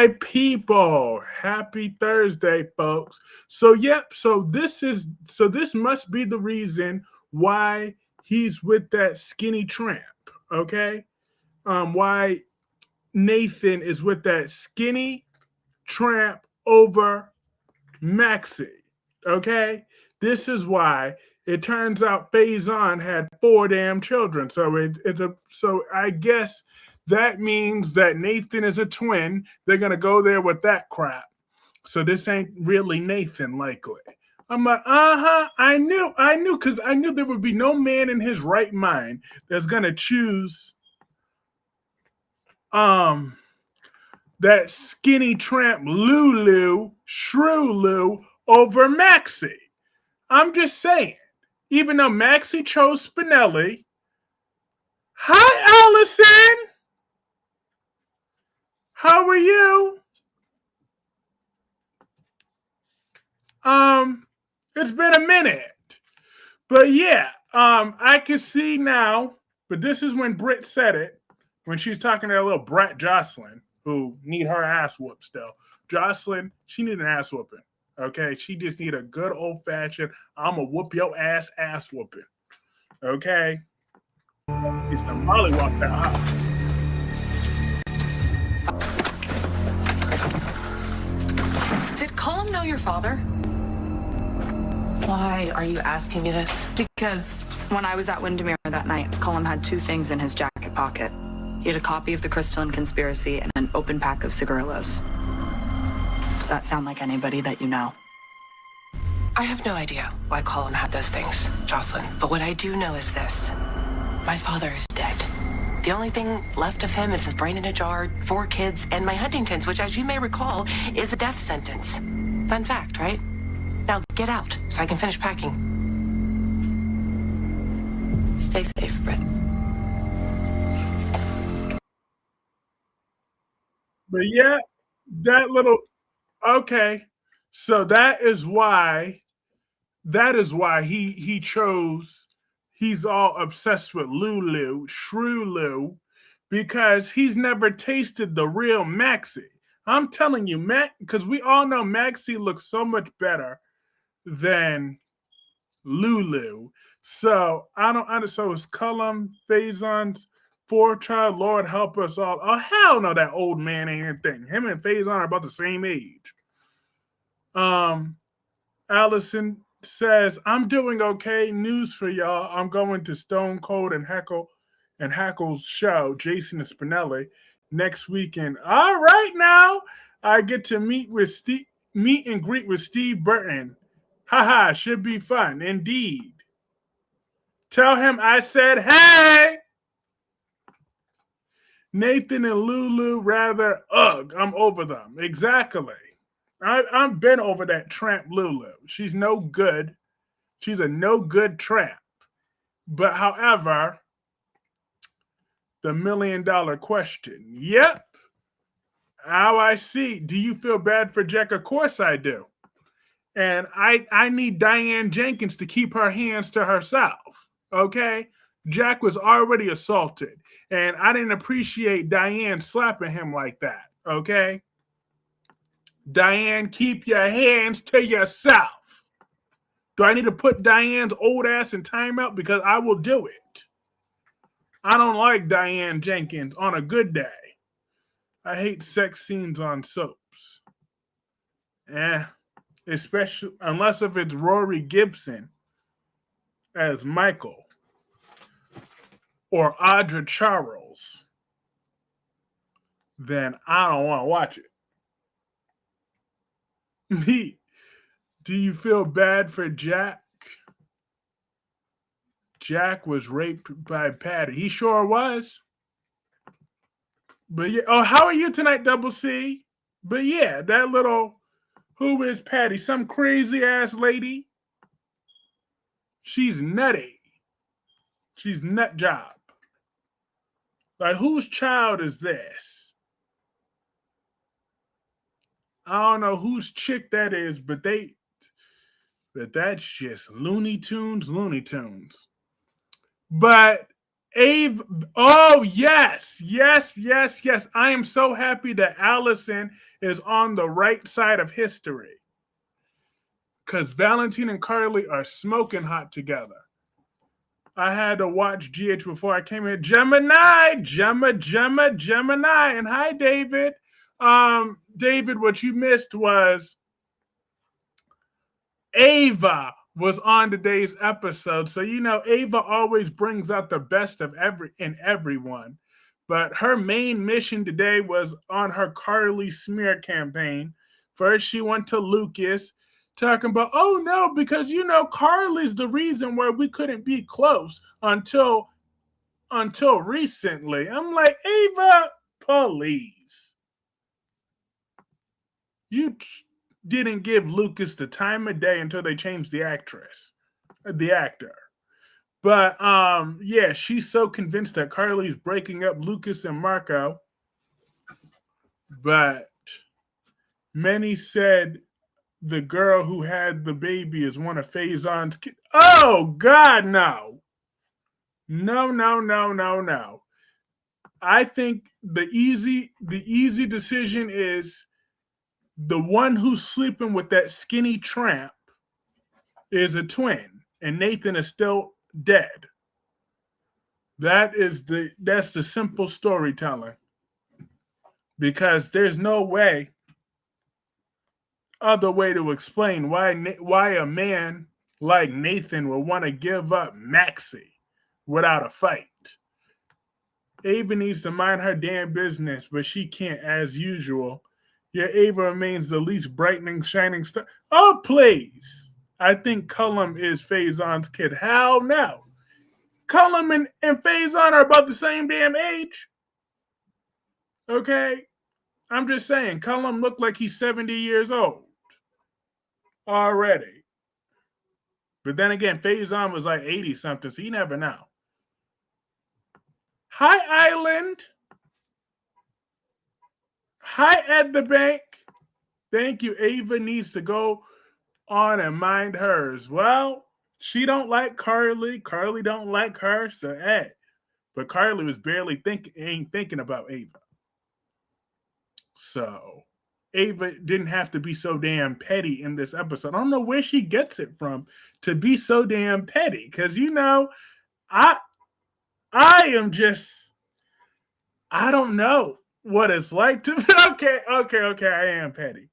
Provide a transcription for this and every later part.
My people, happy Thursday, folks. So this must be the reason why he's with that skinny tramp, okay? Why Nathan is with that skinny tramp over Maxie, okay? This is why it turns out Faison had four damn children. So I guess that means that Nathan is a twin. They're gonna go there with that crap. So this ain't really Nathan likely. I'm like, because I knew there would be no man in his right mind that's gonna choose um that skinny tramp Lulu, Shrew Lou over Maxie. I'm just saying. Even though Maxie chose Spinelli. Hi, Allison. How are you? It's been a minute. But yeah, I can see now, but this is when Britt said it, when she's talking to that little brat Jocelyn, who need her ass whooped still. Jocelyn, she need an ass whooping. Okay, she just need a good old fashioned I'ma whoop your ass whooping. Okay? It's the Molly walk that hot. Did Cullum know your father? Why are you asking me this? Because when I was at Windermere that night, Cullum had two things in his jacket pocket. He had a copy of the Crystalline Conspiracy and an open pack of cigarillos. Does that sound like anybody that you know? I have no idea why Cullum had those things, Jocelyn. But what I do know is this. My father is dead. The only thing left of him is his brain in a jar, 4 kids, and my Huntington's, which, as you may recall, is a death sentence. Fun fact, right? Now get out so I can finish packing. Stay safe, Britt. But yeah, that little okay. So that is why he chose he's all obsessed with Lulu, Shrew Lou, because he's never tasted the real Maxie. I'm telling you, Mac, because we all know Maxie looks so much better than Lulu. So I don't understand. So it's Cullum, Faison's fourth child. Lord help us all. Oh hell no, that old man ain't anything. Him and Faison are about the same age. Um, Allison says, I'm doing okay. News for y'all. I'm going to Stone Cold and Hackle's show, Jason and Spinelli, next weekend. All right now. I get to meet and greet with Steve Burton. Haha, should be fun. Indeed. Tell him I said hey. Nathan and Lulu rather ugh. I'm over them. Exactly. I've been over that tramp Lulu. She's no good. She's a no good tramp. But however, the $1,000,000 question. Yep. How I see. Do you feel bad for Jack? Of course I do. And I need Diane Jenkins to keep her hands to herself. Okay? Jack was already assaulted. And I didn't appreciate Diane slapping him like that. Okay? Diane, keep your hands to yourself. Do I need to put Diane's old ass in timeout? Because I will do it. I don't like Diane Jenkins on a good day. I hate sex scenes on soaps. Especially unless if it's Rory Gibson as Michael or Audra Charles, then I don't want to watch it. Do you feel bad for Jack? Jack was raped by Patty. He sure was. But yeah, oh, how are you tonight, Double C? But yeah, that little, who is Patty? Some crazy ass lady. She's nutty. She's nut job. Like, whose child is this? I don't know whose chick that is, but that's just Looney Tunes. But Ave, oh yes, yes, yes, yes. I am so happy that Allison is on the right side of history. Because Valentine and Carly are smoking hot together. I had to watch GH before I came here. Gemini, Gemini. And hi, David. David, what you missed was Ava was on today's episode. So, Ava always brings out the best of everyone. But her main mission today was on her Carly smear campaign. First, she went to Lucas talking about, oh no, because Carly's the reason why we couldn't be close until recently. I'm like, Ava, please. You didn't give Lucas the time of day until they changed the actor. But yeah, she's so convinced that Carly's breaking up Lucas and Marco. But many said the girl who had the baby is one of Faison's kids. Oh God, no. No. I think the easy decision is the one who's sleeping with that skinny tramp is a twin, and Nathan is still dead. That's the simple storytelling. Because there's no other way to explain why a man like Nathan would want to give up Maxie without a fight. Ava needs to mind her damn business, but she can't as usual. Yet Ava remains the least brightening, shining star. Oh, please. I think Cullum is Faison's kid. Hell no. Cullum and Faison are about the same damn age. Okay? I'm just saying, Cullum looked like he's 70 years old already. But then again, Faison was like 80-something, so you never know. Hi, Island. Hi, Ed the Bank. Thank you. Ava needs to go on and mind hers. Well, she don't like Carly. Carly don't like her, so Ed. But Carly was barely thinking about Ava. So Ava didn't have to be so damn petty in this episode. I don't know where she gets it from to be so damn petty. Because, I am just, I don't know what it's like to, okay, I am petty.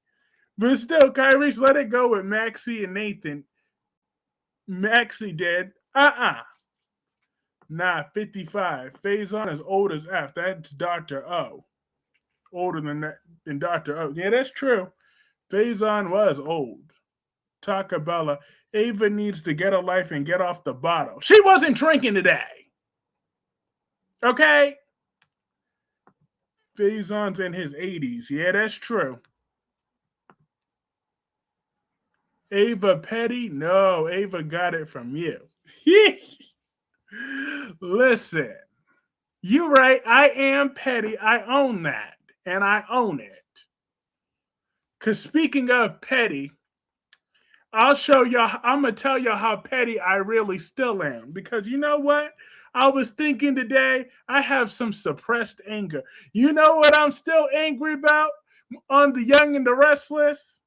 But still, Kyrie, let it go with Maxie and Nathan. Maxie dead. Nah, 55. Faison is old as F. That's Dr. O. Older than Dr. O. Yeah, that's true. Faison was old. Takabella. Ava needs to get a life and get off the bottle. She wasn't drinking today. Okay? Faison's in his 80s. Yeah, that's true. Ava petty? No, Ava got it from you. Listen, you're right. I am petty. I own that. And I own it. Because speaking of petty, I'm going to tell y'all how petty I really still am. Because you know what? I was thinking today, I have some suppressed anger. You know what I'm still angry about on The Young and the Restless?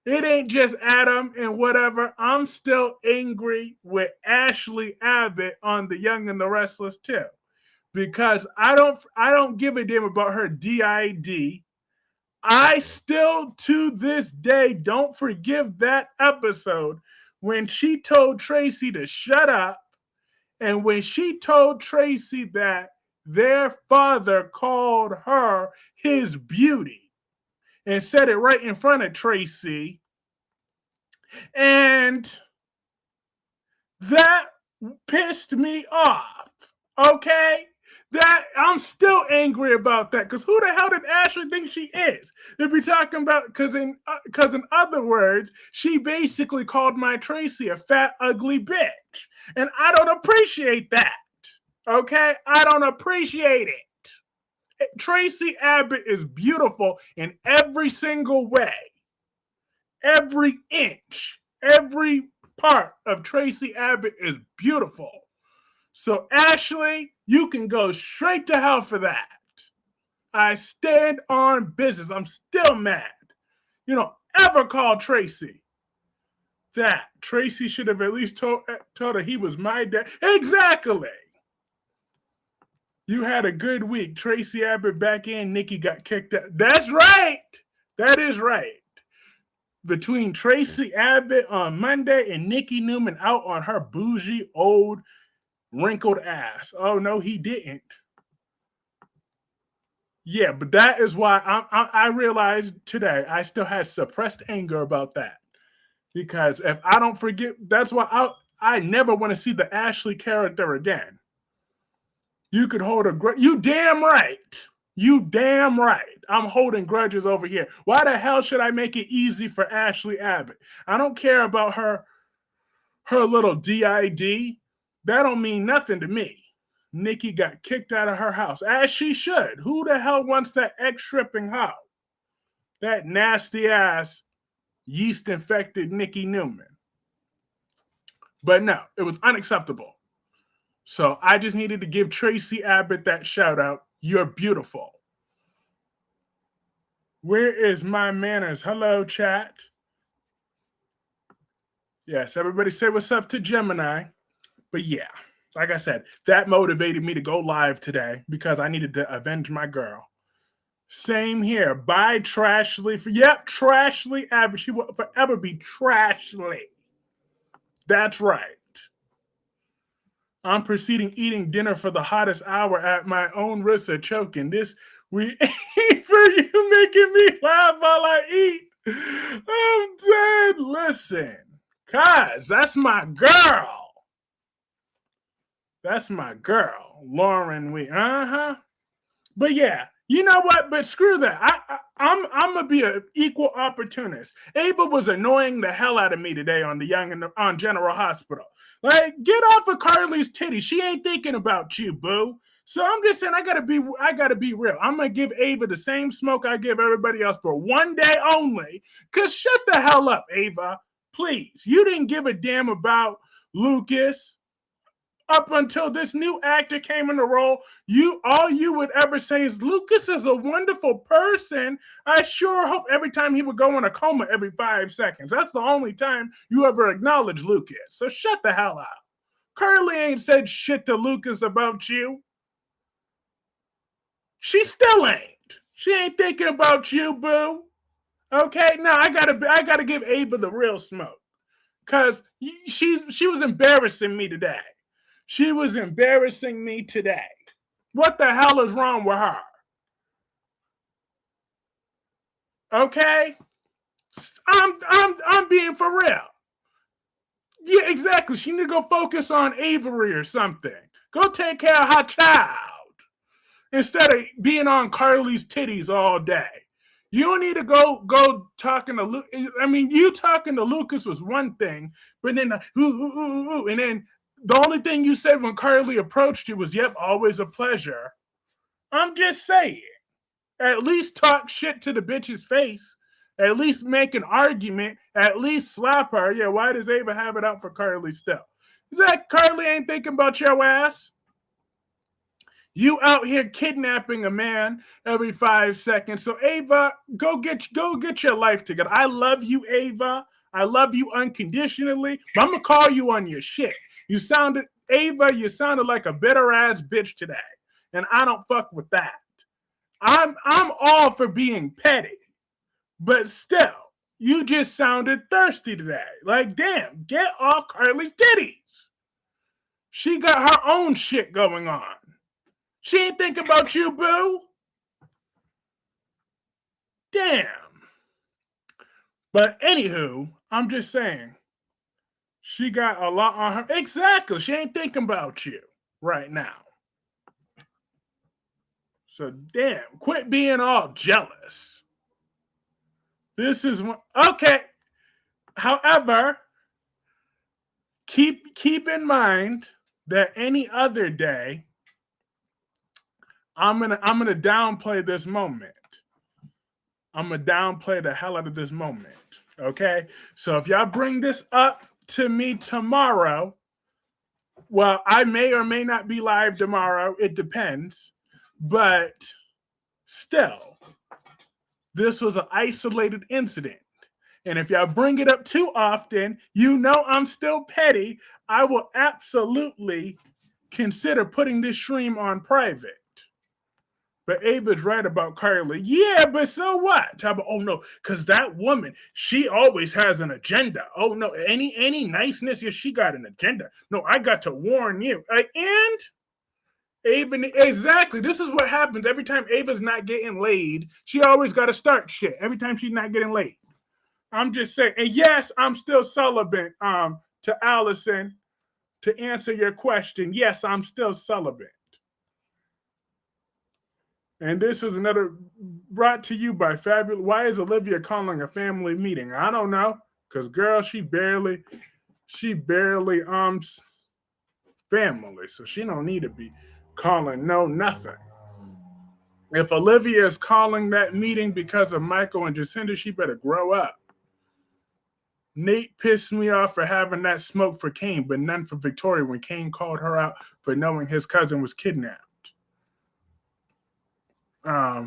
It ain't just Adam and whatever. I'm still angry with Ashley Abbott on The Young and the Restless too. Because I don't give a damn about her DID. I still, to this day, don't forgive that episode when she told Tracy to shut up and when she told Tracy that their father called her his beauty and said it right in front of Tracy. And that pissed me off, okay? That I'm still angry about that because who the hell did Ashley think she is? If you're talking about, because in other words, she basically called my Tracy a fat, ugly bitch. And I don't appreciate that, okay? I don't appreciate it. Tracy Abbott is beautiful in every single way. Every inch, every part of Tracy Abbott is beautiful. So, Ashley, you can go straight to hell for that. I stand on business. I'm still mad. You don't ever call Tracy that. Tracy should have at least told her he was my dad. Exactly. You had a good week. Tracy Abbott back in. Nikki got kicked out. That's right. That is right. Between Tracy Abbott on Monday and Nikki Newman out on her bougie, old, wrinkled ass. Oh, no, he didn't. Yeah, but that is why I realized today I still had suppressed anger about that. Because if I don't forget, that's why I never want to see the Ashley character again. You could hold a grudge. You damn right. You damn right. I'm holding grudges over here. Why the hell should I make it easy for Ashley Abbott? I don't care about her little DID. That don't mean nothing to me. Nikki got kicked out of her house, as she should. Who the hell wants that egg-stripping hoe? That nasty-ass, yeast-infected Nikki Newman. But no, it was unacceptable. So I just needed to give Tracy Abbott that shout-out. You're beautiful. Where is my manners? Hello, chat. Yes, everybody say what's up to Gemini. But yeah. Like I said, that motivated me to go live today because I needed to avenge my girl. Same here. Bye, Trashly. Yep, Trashly Abbott. She will forever be Trashly. That's right. I'm proceeding eating dinner for the hottest hour at my own risk of choking. We eat for you, making me laugh while I eat. I'm dead. Listen, cuz that's my girl. That's my girl, Lauren Wee. But yeah, you know what? But screw that. I'm gonna be an equal opportunist. Ava was annoying the hell out of me today on General Hospital. Like, get off of Carly's titty. She ain't thinking about you, boo. So I'm just saying, I gotta be real. I'm gonna give Ava the same smoke I give everybody else for one day only. Cause shut the hell up, Ava. Please. You didn't give a damn about Lucas. Up until this new actor came in the role, all you would ever say is, Lucas is a wonderful person. I sure hope every time he would go in a coma every 5 seconds. That's the only time you ever acknowledge Lucas. So shut the hell up. Curly ain't said shit to Lucas about you. She still ain't. She ain't thinking about you, boo. Okay, now I gotta give Ava the real smoke. Cause she was embarrassing me today. She was embarrassing me today. What the hell is wrong with her? Okay? I'm being for real. Yeah, exactly. She need to go focus on Avery or something. Go take care of her child instead of being on Carly's titties all day. You don't need to go talking to Lucas. I mean, you talking to Lucas was one thing, but then and then the only thing you said when Carly approached you was, yep, always a pleasure. I'm just saying. At least talk shit to the bitch's face. At least make an argument. At least slap her. Yeah, why does Ava have it out for Carly still? Is that Carly ain't thinking about your ass? You out here kidnapping a man every 5 seconds. So Ava, go get your life together. I love you, Ava. I love you unconditionally. But I'm gonna call you on your shit. Ava, you sounded like a bitter ass bitch today. And I don't fuck with that. I'm all for being petty. But still, you just sounded thirsty today. Like, damn, get off Carly's titties. She got her own shit going on. She ain't thinking about you, boo. Damn. But anywho, I'm just saying, she got a lot on her. Exactly. She ain't thinking about you right now. So damn, quit being all jealous. This is one. Okay. However, keep in mind that any other day, I'm gonna downplay this moment. I'm gonna downplay the hell out of this moment. Okay. So if y'all bring this up to me tomorrow, Well, I may or may not be live tomorrow. It depends. But still, this was an isolated incident. And if y'all bring it up too often, you know I'm still petty. I will absolutely consider putting this stream on private. But Ava's right about Carly. Yeah, but so what? Oh no, because that woman, she always has an agenda. Oh no, any niceness, yeah, she got an agenda. No, I got to warn you. And Ava, exactly. This is what happens every time Ava's not getting laid. She always got to start shit every time she's not getting laid. I'm just saying. And yes, I'm still celibate. To Allison, to answer your question, yes, I'm still celibate. And this is another brought to you by Fabulous. Why is Olivia calling a family meeting? I don't know. Because, girl, she barely family. So she don't need to be calling nothing. If Olivia is calling that meeting because of Michael and Jacinda, she better grow up. Nate pissed me off for having that smoke for Kane, but none for Victoria when Kane called her out for knowing his cousin was kidnapped. But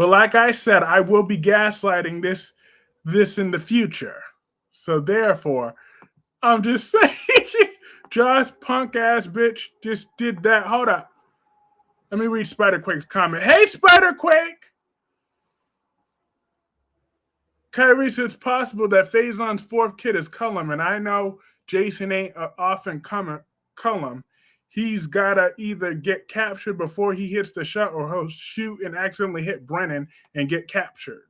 like I said, I will be gaslighting this in the future. So therefore, I'm just saying, Josh punk ass bitch just did that. Hold up. Let me read Spiderquake's comment. Hey, Spiderquake! Kyrie says it's possible that Faison's fourth kid is Cullum, and I know Jason ain't often Cullum. He's got to either get captured before he hits the shot or he'll shoot and accidentally hit Brennan and get captured.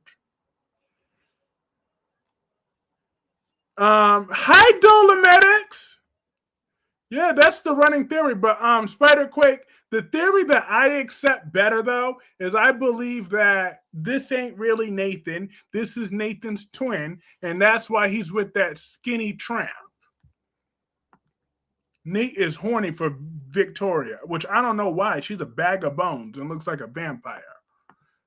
Hi, Dolomedics! Yeah, that's the running theory. But Spiderquake, the theory that I accept better, though, is I believe that this ain't really Nathan. This is Nathan's twin, and that's why he's with that skinny tramp. Nate is horny for Victoria, which I don't know why. She's a bag of bones and looks like a vampire.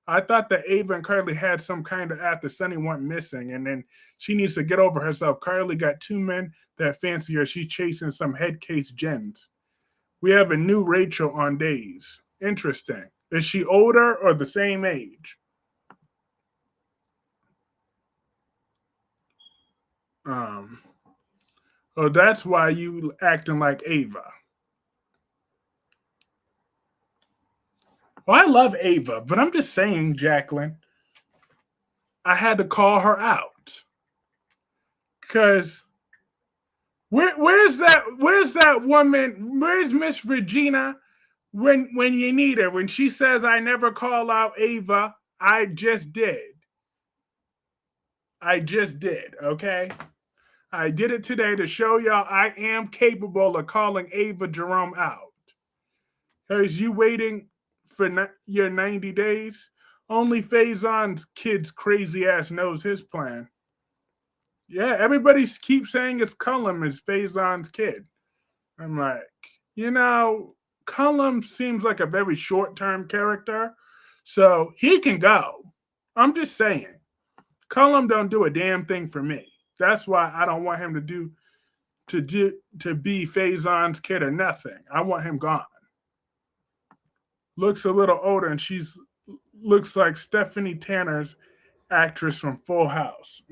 I thought that Ava and Carly had some kind of after Sunny went missing, and then she needs to get over herself. Carly got two men that fancy her. She's chasing some head case gens. We have a new Rachel on days. Interesting. Is she older or the same age? Oh, that's why you acting like Ava. Well, I love Ava, but I'm just saying, Jacqueline, I had to call her out. Because where's that woman? Where's Miss Regina when you need her? When she says, I never call out Ava, I just did. Okay? I did it today to show y'all I am capable of calling Ava Jerome out. Is you waiting for your 90 days? Only Faison's kid's crazy ass knows his plan. Yeah, everybody keeps saying it's Cullum is Faison's kid. I'm like, Cullum seems like a very short-term character, so he can go. I'm just saying. Cullum don't do a damn thing for me. That's why I don't want him to be Faison's kid or nothing. I want him gone. Looks a little older, and looks like Stephanie Tanner's actress from Full House.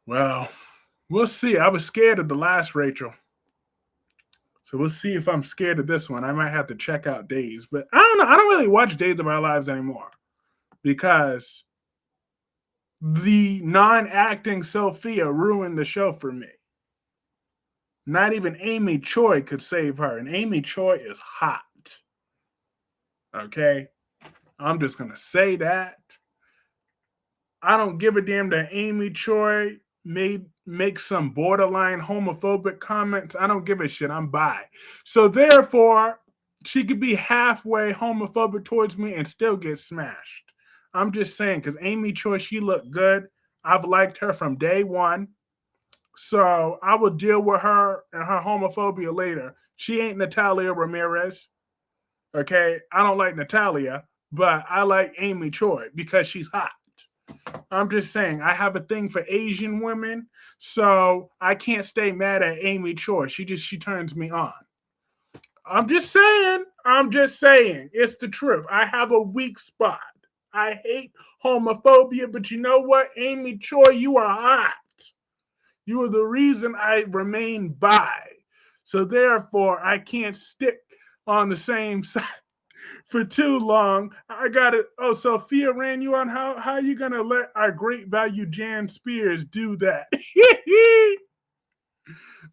Well, we'll see. I was scared of the last Rachel. So we'll see if I'm scared of this one. I might have to check out Days. But I don't know. I don't really watch Days of Our Lives anymore because the non-acting Sophia ruined the show for me. Not even Amy Choi could save her. And Amy Choi is hot. Okay? I'm just going to say that. I don't give a damn that Amy Choi may make some borderline homophobic comments. I don't give a shit. I'm bi. So therefore, she could be halfway homophobic towards me and still get smashed. I'm just saying, because Amy Choi, she looked good. I've liked her from day one. So I will deal with her and her homophobia later. She ain't Natalia Ramirez. Okay? I don't like Natalia, but I like Amy Choi because she's hot. I'm just saying, I have a thing for Asian women, so I can't stay mad at Amy Choi. She turns me on. I'm just saying. It's the truth. I have a weak spot. I hate homophobia, but you know what? Amy Choi, you are hot. You are the reason I remain bi. So therefore, I can't stick on the same side for too long. I got it. Oh, Sophia ran you on. How you gonna let our great value Jan Spears do that?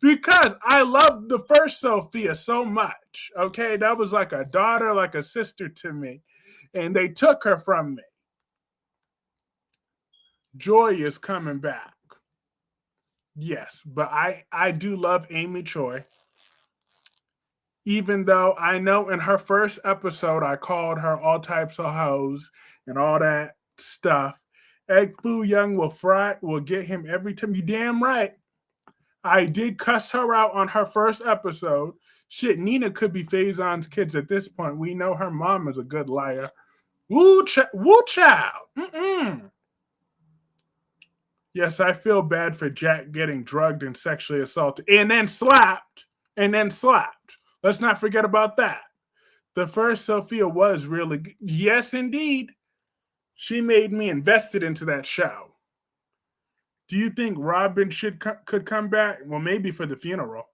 Because I loved the first Sophia so much. Okay, that was like a daughter, like a sister to me, and they took her from me. Joy is coming back. Yes, but I do love Amy Choi. Even though I know in her first episode I called her all types of hoes and all that stuff. Egg Foo Young will get him every time. You damn right. I did cuss her out on her first episode. Shit, Nina could be Faison's kids at this point. We know her mom is a good liar. Woo child. Mm-mm. Yes, I feel bad for Jack getting drugged and sexually assaulted and then slapped. Let's not forget about that. The first Sophia was really good. Yes, indeed. She made me invested into that show. Do you think Robin could come back? Well, maybe for the funeral.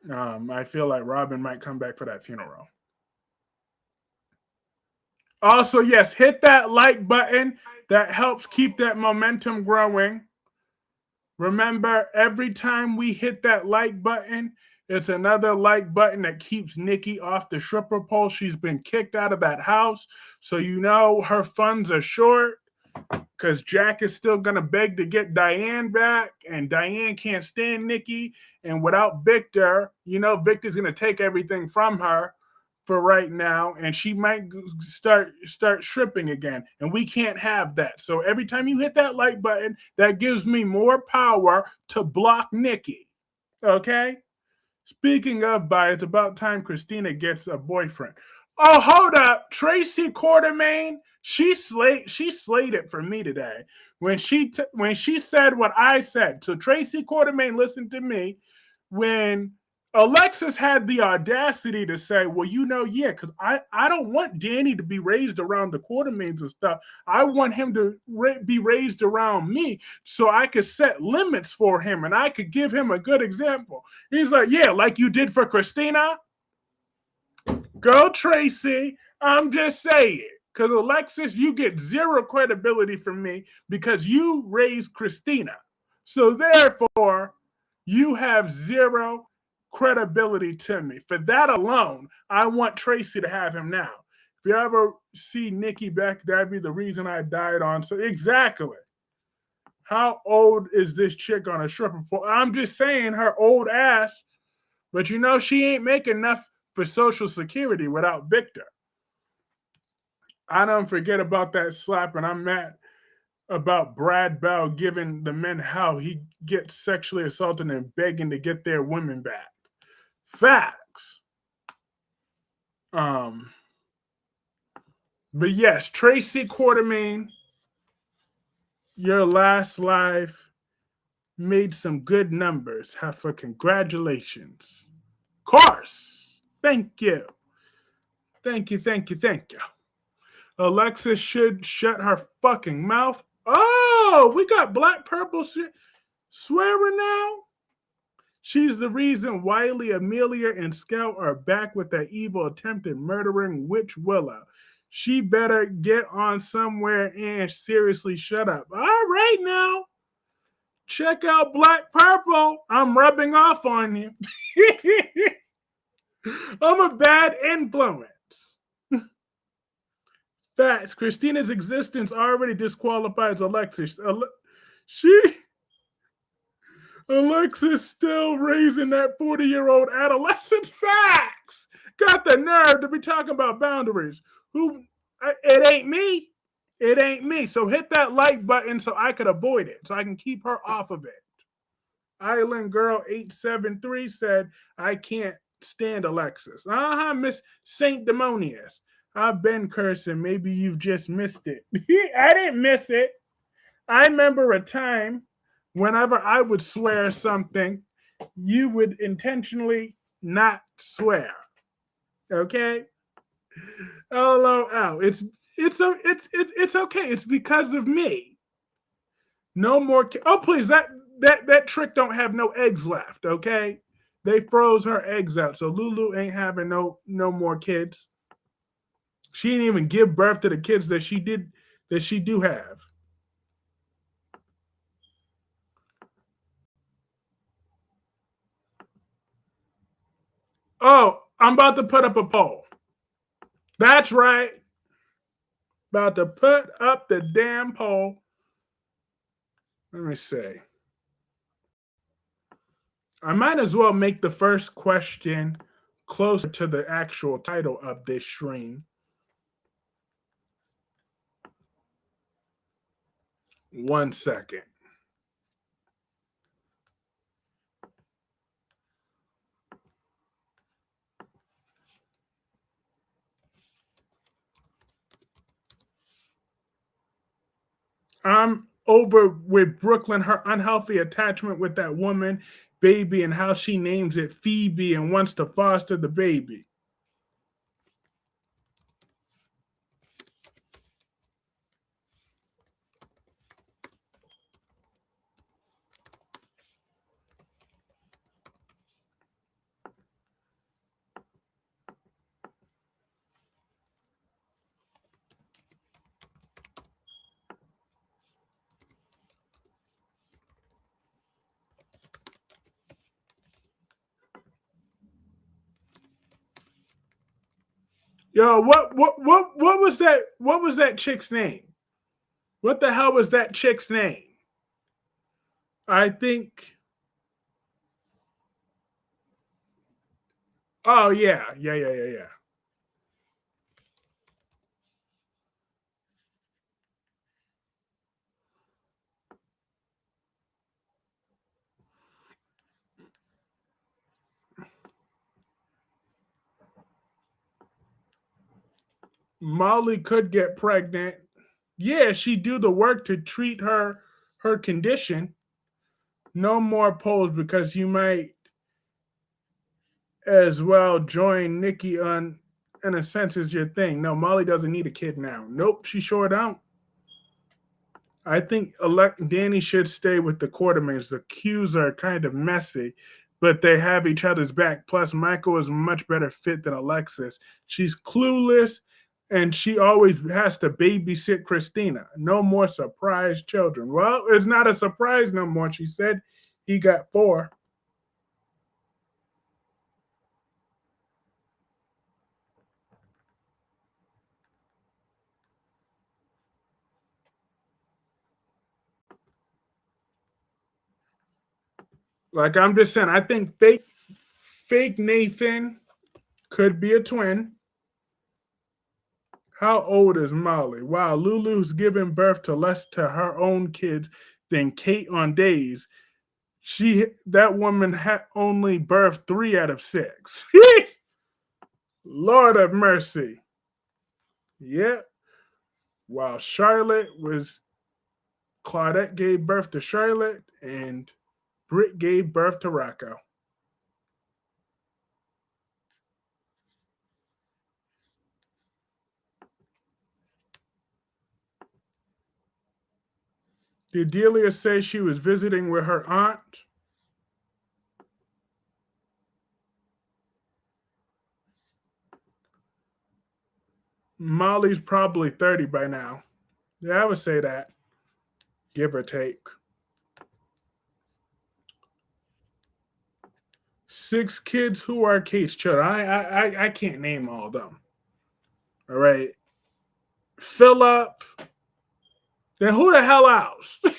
I feel like Robin might come back for that funeral. Also, yes, hit that like button. That helps keep that momentum growing. Remember, every time we hit that like button, it's another like button that keeps Nikki off the stripper pole. She's been kicked out of that house. So you know her funds are short because Jack is still going to beg to get Diane back. And Diane can't stand Nikki. And without Victor, you know Victor's going to take everything from her for right now, and she might start stripping again, and we can't have that. So every time you hit that like button, that gives me more power to block Nikki. Okay? Speaking of bi, it's about time Christina gets a boyfriend. Oh, hold up. Tracy Quartermain, she slayed it for me today when she said what I said. So Tracy Quartermain listened to me when Alexis had the audacity to say, well, yeah, because I don't want Danny to be raised around the Quartermains and stuff. I want him to be raised around me so I could set limits for him and I could give him a good example. He's like, yeah, like you did for Christina. Go, Tracy. I'm just saying. Because Alexis, you get zero credibility from me because you raised Christina. So therefore, you have zero credibility to me. For that alone, I want Tracy to have him now. If you ever see Nikki back, that'd be the reason I died on. So exactly. How old is this chick on a stripper pole? I'm just saying her old ass, but you know she ain't making enough for Social Security without Victor. I don't forget about that slap, and I'm mad about Brad Bell giving the men how he gets sexually assaulted and begging to get their women back. Facts. But yes, Tracy Quartermain, your last live made some good numbers. For congratulations. Of course. Thank you. Alexis should shut her fucking mouth. Oh, we got Black Purple swearing now? She's the reason Wiley, Amelia, and Scout are back with that evil attempted murdering witch Willow. She better get on somewhere and seriously shut up. All right now. Check out Black Purple. I'm rubbing off on you. I'm a bad influence. Facts. Christina's existence already disqualifies Alexis. Alexis still raising that 40-year-old adolescent. Facts. Got the nerve to be talking about boundaries. It ain't me. It ain't me. So hit that like button so I could avoid it, so I can keep her off of it. Island Girl 873 said, I can't stand Alexis. Miss Saint Demonius. I've been cursing. Maybe you've just missed it. I didn't miss it. I remember a time whenever I would swear something, you would intentionally not swear. Okay? LOL. It's okay. It's because of me. No more. Oh, please, that trick don't have no eggs left. Okay, they froze her eggs out, so Lulu ain't having no more kids. She didn't even give birth to the kids that she do have. Oh, I'm about to put up a poll. That's right. About to put up the damn poll. Let me see. I might as well make the first question closer to the actual title of this stream. One second. I'm over with Brooklyn, her unhealthy attachment with that woman, baby, and how she names it Phoebe and wants to foster the baby. Yo, what was that? What was that chick's name? What the hell was that chick's name? I think. Oh yeah. Molly could get pregnant. Yeah, she do the work to treat her condition. No more polls because you might as well join Nikki on in a sense is your thing. No, Molly doesn't need a kid now. Nope, she sure don't. I think Danny should stay with the Quartermains. The cues are kind of messy, but they have each other's back. Plus, Michael is a much better fit than Alexis. She's clueless, and she always has to babysit Christina. No more surprise children. Well, it's not a surprise no more. She said he got 4. Like I'm just saying, I think fake Nathan could be a twin. How old is Molly? Wow, Lulu's giving birth to less to her own kids than Kate on days. That woman had only birthed 3 out of 6. Lord of mercy. Yeah. While Claudette gave birth to Charlotte and Britt gave birth to Rocco. Did Delia say she was visiting with her aunt? Molly's probably 30 by now. Yeah, I would say that. Give or take. 6 kids. Who are Kate's children? I can't name all of them. All right. Philip. Then who the hell else? I'm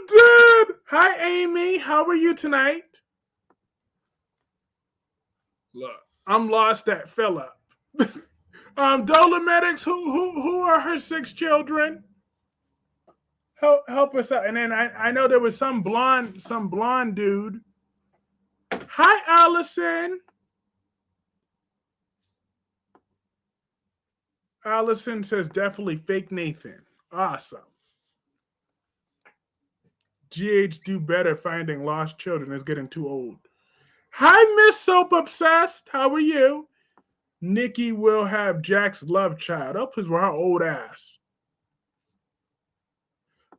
dead. Hi, Amy. How are you tonight? Look, I'm lost at Philip. Dolomedics, who are her 6 children? Help us out. And then I know there was some blonde dude. Hi, Allison. Allison says definitely fake Nathan. Awesome. GH do better finding lost children is getting too old. Hi, Miss Soap Obsessed. How are you? Nikki will have Jack's love child. Oh, please, with her old ass.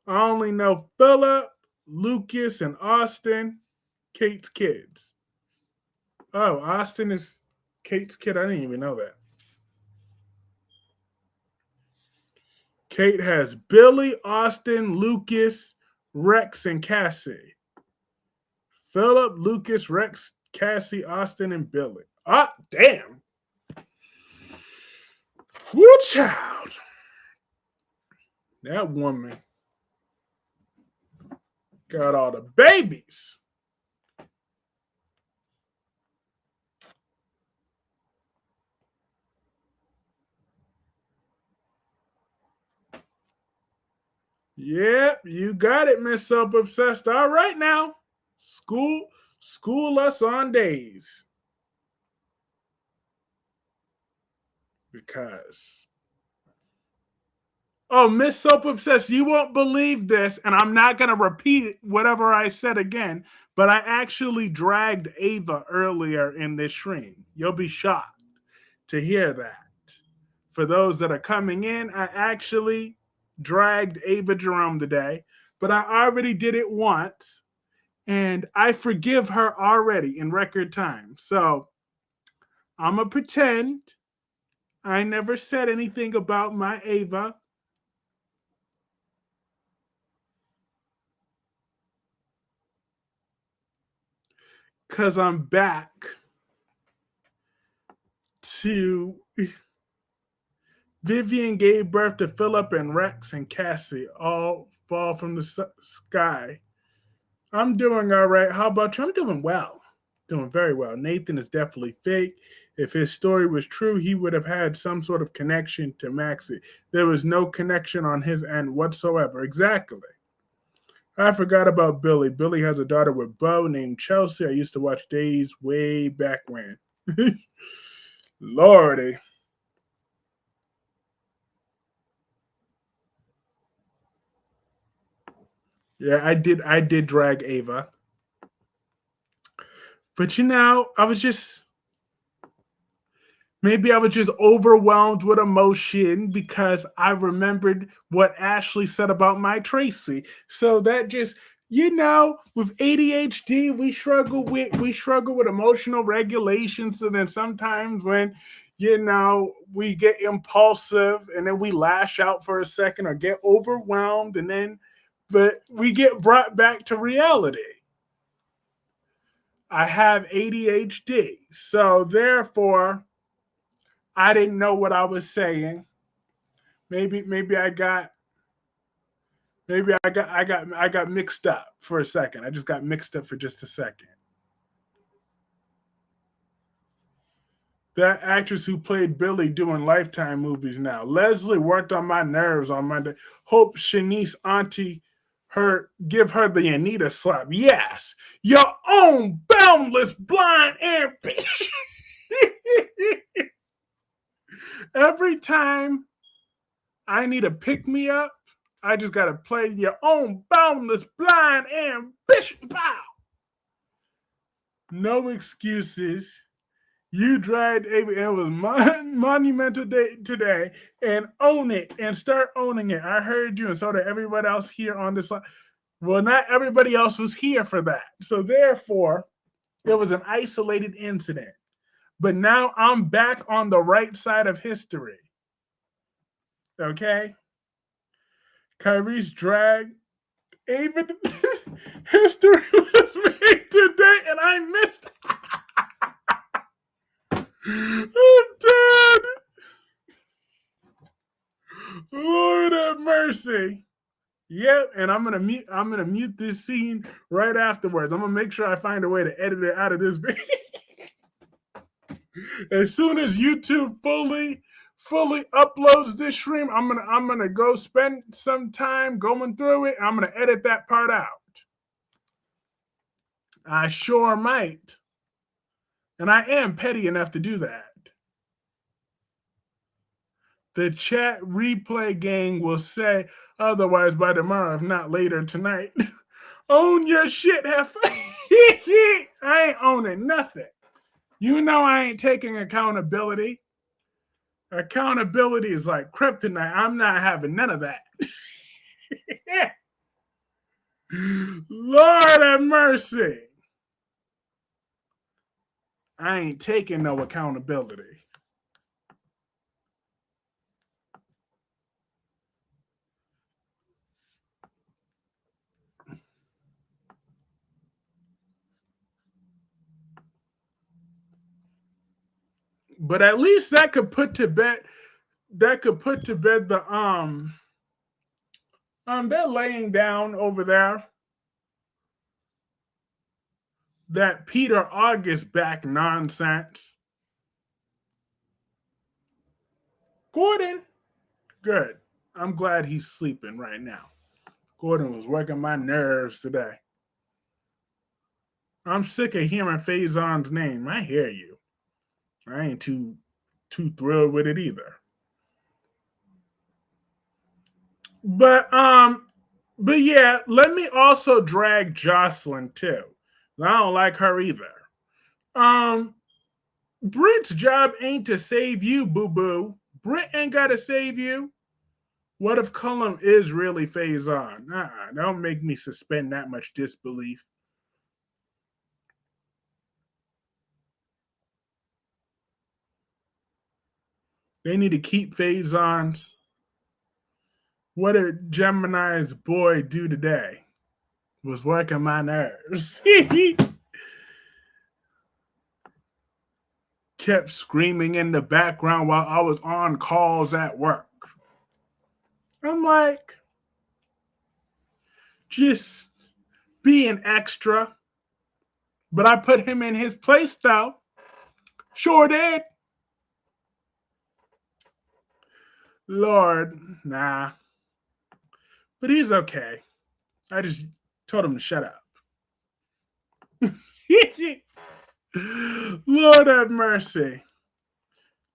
I only know Philip, Lucas, and Austin, Kate's kids. Oh, Austin is Kate's kid. I didn't even know that. Kate has Billy, Austin, Lucas, Rex, and Cassie. Philip, Lucas, Rex, Cassie, Austin, and Billy. Ah, damn. Woo, child. That woman got all the babies. Yep, you got it, Miss Soap Obsessed. All right now. School us on days. Because. Oh, Miss Soap Obsessed, you won't believe this, and I'm not going to repeat whatever I said again, but I actually dragged Ava earlier in this stream. You'll be shocked to hear that. For those that are coming in, I actually dragged Ava Jerome today, but I already did it once, and I forgive her already in record time. So I'm going to pretend I never said anything about my Ava. Because I'm back to Vivian gave birth to Philip and Rex and Cassie, all fall from the sky. I'm doing all right. How about you? I'm doing well. Doing very well. Nathan is definitely fake. If his story was true, he would have had some sort of connection to Maxie. There was no connection on his end whatsoever. Exactly. I forgot about Billy. Billy has a daughter with Bo named Chelsea. I used to watch Days way back when. Lordy. Yeah, I did drag Ava. But I was just overwhelmed with emotion because I remembered what Ashley said about my Tracy. So that just, with ADHD, we struggle with emotional regulation. So then sometimes when we get impulsive and then we lash out for a second or get overwhelmed but we get brought back to reality. I have ADHD, so therefore I didn't know what I was saying. Maybe I got mixed up for a second. I just got mixed up for just a second. That actress who played Billy doing Lifetime movies now. Leslie worked on my nerves on Monday. Hope Shanice auntie give her the Anita slap. Yes, your own boundless blind ambition. Every time I need a pick me up, I just gotta play your own boundless blind ambition. Pow! No excuses. You dragged Ava. It was monumental day today, and own it and start owning it. I heard you, and so did everybody else here on this line. Well, not everybody else was here for that. So therefore, it was an isolated incident. But now I'm back on the right side of history. Okay? Kyrie's drag. Ava, history was made today, and I missed. I'm dead. Lord have mercy. Yep, and I'm gonna mute this scene right afterwards. I'm gonna make sure I find a way to edit it out of this video. As soon as YouTube fully uploads this stream, I'm gonna go spend some time going through it. I'm gonna edit that part out. I sure might. And I am petty enough to do that. The chat replay gang will say otherwise by tomorrow, if not later tonight. Own your shit, heifer. I ain't owning nothing. You know I ain't taking accountability. Accountability is like kryptonite. I'm not having none of that. Lord have mercy. I ain't taking no accountability. But at least that could put to bed the they're laying down over there. That Peter August back nonsense. Gordon, good. I'm glad he's sleeping right now. Gordon was working my nerves today. I'm sick of hearing Faison's name. I hear you. I ain't too thrilled with it either. But yeah, let me also drag Jocelyn too. I don't like her either. Britt's job ain't to save you, boo-boo. Britt ain't got to save you. What if Cullum is really Faison? Don't make me suspend that much disbelief. They need to keep Faison's. What did Gemini's boy do today? Was working my nerves. Kept screaming in the background while I was on calls at work. I'm like, just being extra. But I put him in his place, though. Sure did. Lord, nah. But he's okay. I just told him to shut up. Lord have mercy.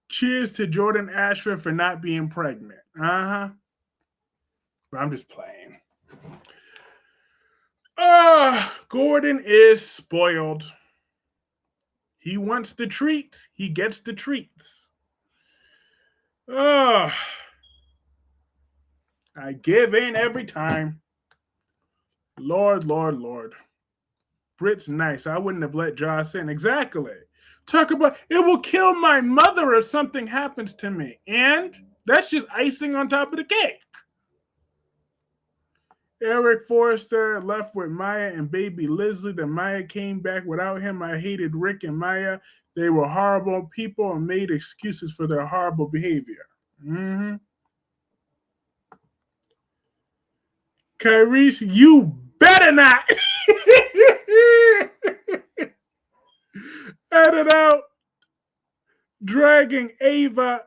Cheers to Jordan Ashford for not being pregnant. Uh-huh. I'm just playing. Gordon is spoiled. He wants the treats. He gets the treats. I give in every time. Lord. Britt's nice. I wouldn't have let Joss in. Exactly. Talk about it will kill my mother if something happens to me. And that's just icing on top of the cake. Eric Forrester left with Maya and baby Leslie. Then Maya came back without him. I hated Rick and Maya. They were horrible people and made excuses for their horrible behavior. Mm-hmm. Kyrese, you better not edit out dragging Ava.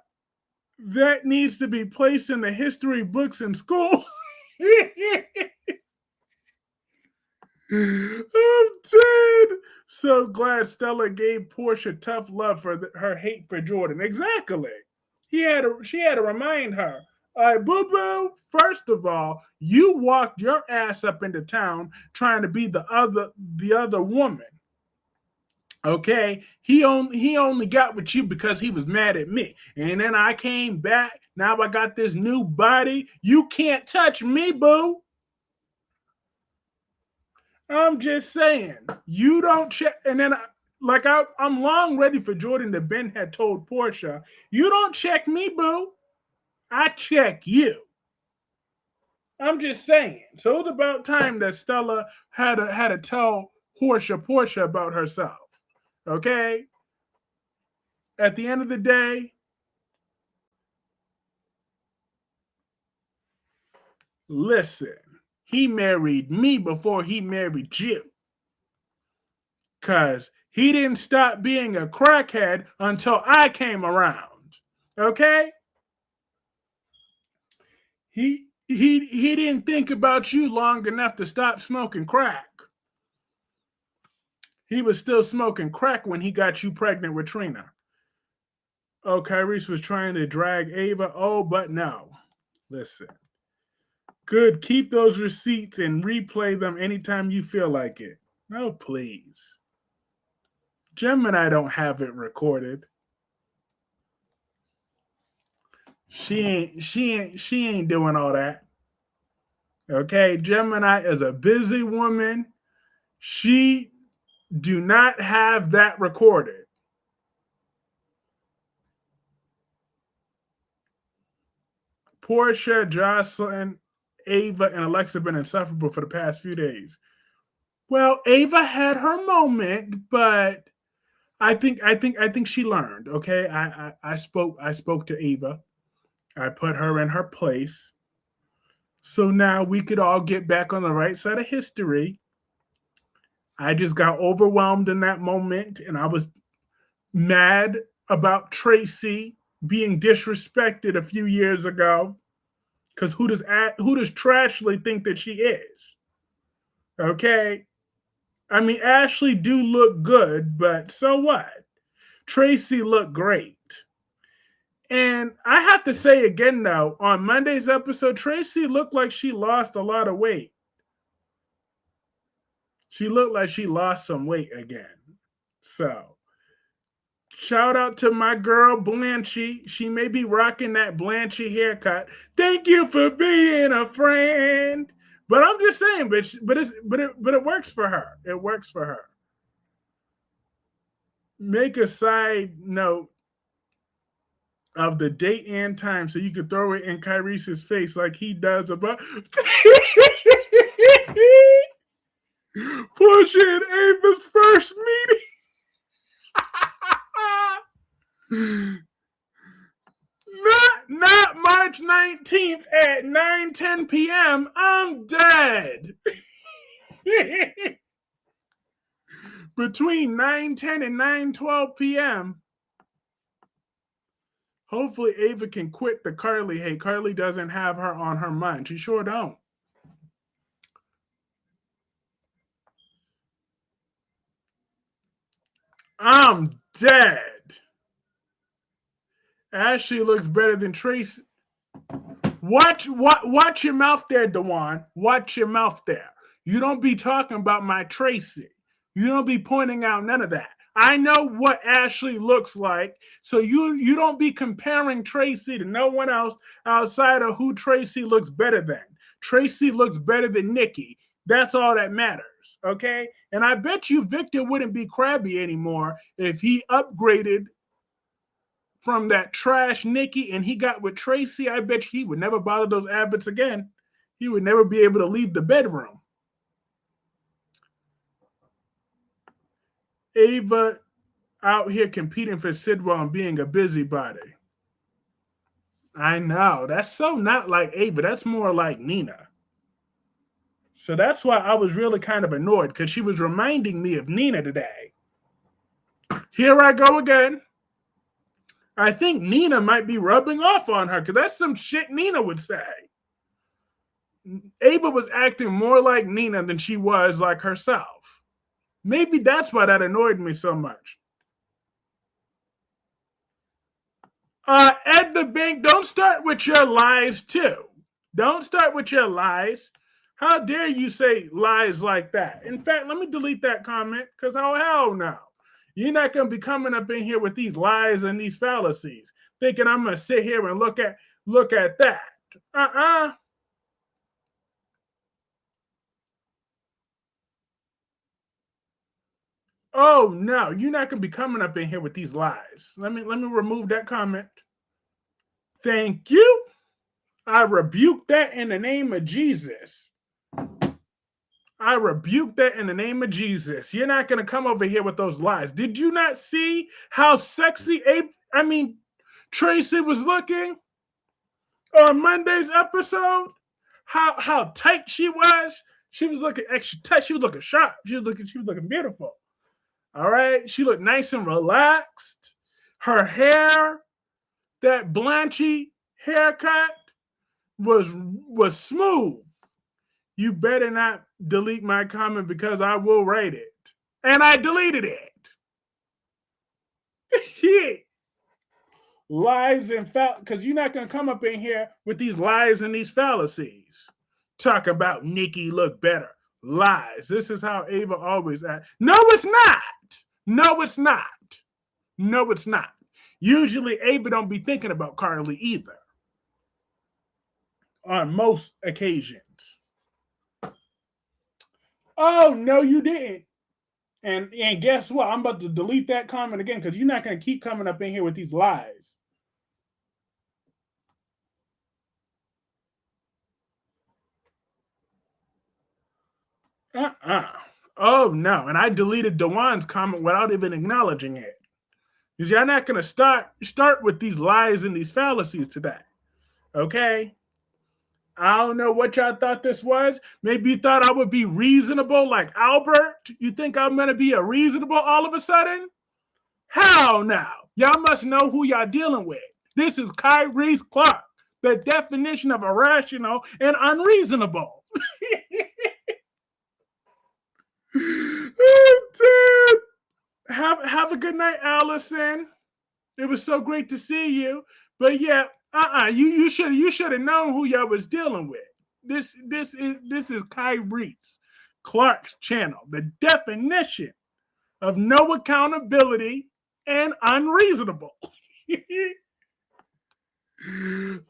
That needs to be placed in the history books in school. I'm dead. So glad Stella gave Portia tough love for her hate for Jordan. Exactly. She had to remind her. All right, boo-boo, first of all, you walked your ass up into town trying to be the other woman. Okay? He only got with you because he was mad at me. And then I came back. Now I got this new body. You can't touch me, boo. I'm just saying. You don't check. And then I'm long ready for Jordan that Ben had told Portia, you don't check me, boo. I check you. I'm just saying. So it was about time that Stella had to tell Portia about herself. Okay? At the end of the day, listen, he married me before he married you. Because he didn't stop being a crackhead until I came around. Okay? He didn't think about you long enough to stop smoking crack. He was still smoking crack when he got you pregnant with Trina. Oh, Kyrese was trying to drag Ava. Oh, but no. Listen. Good. Keep those receipts and replay them anytime you feel like it. No, please. Gemini don't have it recorded. She ain't doing all that. Okay, Gemini is a busy woman. She do not have that recorded. Portia, Jocelyn, Ava, and Alexa have been insufferable for the past few days. Well, Ava had her moment, but I think she learned. Okay, I spoke to Ava. I put her in her place. So now we could all get back on the right side of history. I just got overwhelmed in that moment, and I was mad about Tracy being disrespected a few years ago. Because who does Trashly think that she is? Okay, I mean Ashley do look good, but so what? Tracy looked great. And I have to say again, though, on Monday's episode, Tracy looked like she lost a lot of weight. She looked like she lost some weight again. So, shout out to my girl, Blanchie. She may be rocking that Blanchie haircut. Thank you for being a friend. But I'm just saying, but it works for her. It works for her. Make a side note of the date and time so you could throw it in Kyrese's face like he does about Portia and Ava's first meeting. Not March 19th at 9:10 p.m. I'm dead. Between 9:10 and 9:12 p.m. Hopefully Ava can quit the Carly hate. Carly doesn't have her on her mind. She sure don't. I'm dead. Ashley looks better than Tracy. Watch your mouth there, Dewan. Watch your mouth there. You don't be talking about my Tracy. You don't be pointing out none of that. I know what Ashley looks like, so you don't be comparing Tracy to no one else outside of who Tracy looks better than. Tracy looks better than Nikki. That's all that matters, okay? And I bet you Victor wouldn't be crabby anymore if he upgraded from that trash Nikki and he got with Tracy. I bet he would never bother those Abbotts again. He would never be able to leave the bedroom. Ava out here competing for Sidwell and being a busybody. I know. That's so not like Ava. That's more like Nina. So that's why I was really kind of annoyed because she was reminding me of Nina today. Here I go again. I think Nina might be rubbing off on her because that's some shit Nina would say. Ava was acting more like Nina than she was like herself. Maybe that's why that annoyed me so much. Ed the Bank, don't start with your lies too. Don't start with your lies. How dare you say lies like that? In fact, let me delete that comment because oh hell no. You're not going to be coming up in here with these lies and these fallacies, thinking I'm going to sit here and look at that. Oh no, you're not going to be coming up in here with these lies. Let me remove that comment. Thank you. I rebuke that in the name of Jesus. I rebuke that in the name of Jesus. You're not going to come over here with those lies. Did you not see how sexy Tracy was looking on Monday's episode? How tight she was? She was looking extra tight. She was looking sharp. She was looking beautiful. All right. She looked nice and relaxed. Her hair, that Blanchie haircut was smooth. You better not delete my comment because I will write it. And I deleted it. lies and because you're not gonna come up in here with these lies and these fallacies. Talk about Nikki look better. Lies. This is how Ava always acts. No, it's not. No, it's not. No, it's not. Usually Ava don't be thinking about Carly either. On most occasions. Oh, no, you didn't. And guess what? I'm about to delete that comment again because you're not going to keep coming up in here with these lies. Oh, no. And I deleted Dewan's comment without even acknowledging it. Because y'all not going to start with these lies and these fallacies today. Okay? I don't know what y'all thought this was. Maybe you thought I would be reasonable like Albert. You think I'm going to be a reasonable all of a sudden? How now? Y'all must know who y'all dealing with. This is Kyrese Clark, the definition of irrational and unreasonable. I'm dead. Have a good night, Allison. It was so great to see you. But yeah, you should have known who y'all was dealing with. This is Kyrese Clark's channel. The definition of no accountability and unreasonable.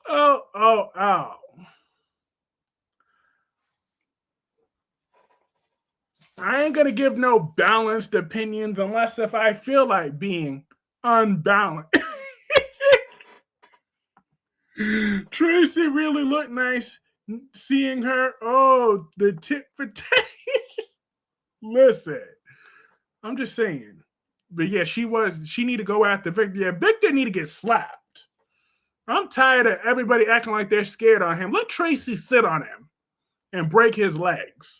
Oh. I ain't gonna give no balanced opinions unless if I feel like being unbalanced. Tracy really looked nice seeing her. Oh, the tit for tat. Listen, I'm just saying. But yeah, she need to go after Victor. Yeah, Victor need to get slapped. I'm tired of everybody acting like they're scared on him. Let Tracy sit on him and break his legs.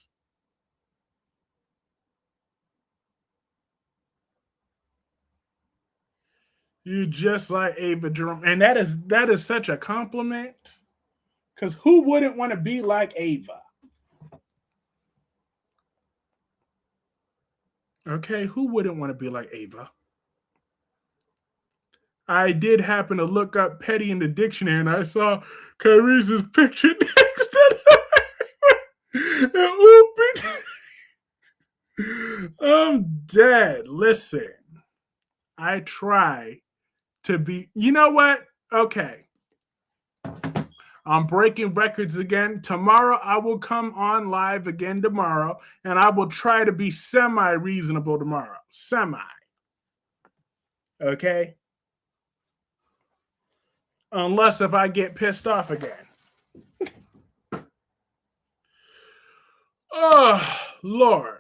You just like Ava Jerome. And that is such a compliment. Because who wouldn't want to be like Ava? Okay, who wouldn't want to be like Ava? I did happen to look up petty in the dictionary and I saw Kyrese's picture next to her. I'm dead. Listen, I try to be, you know what? Okay. I'm breaking records again. Tomorrow, I will come on live again tomorrow, and I will try to be semi-reasonable tomorrow. Semi. Okay? Unless if I get pissed off again. Oh, Lord.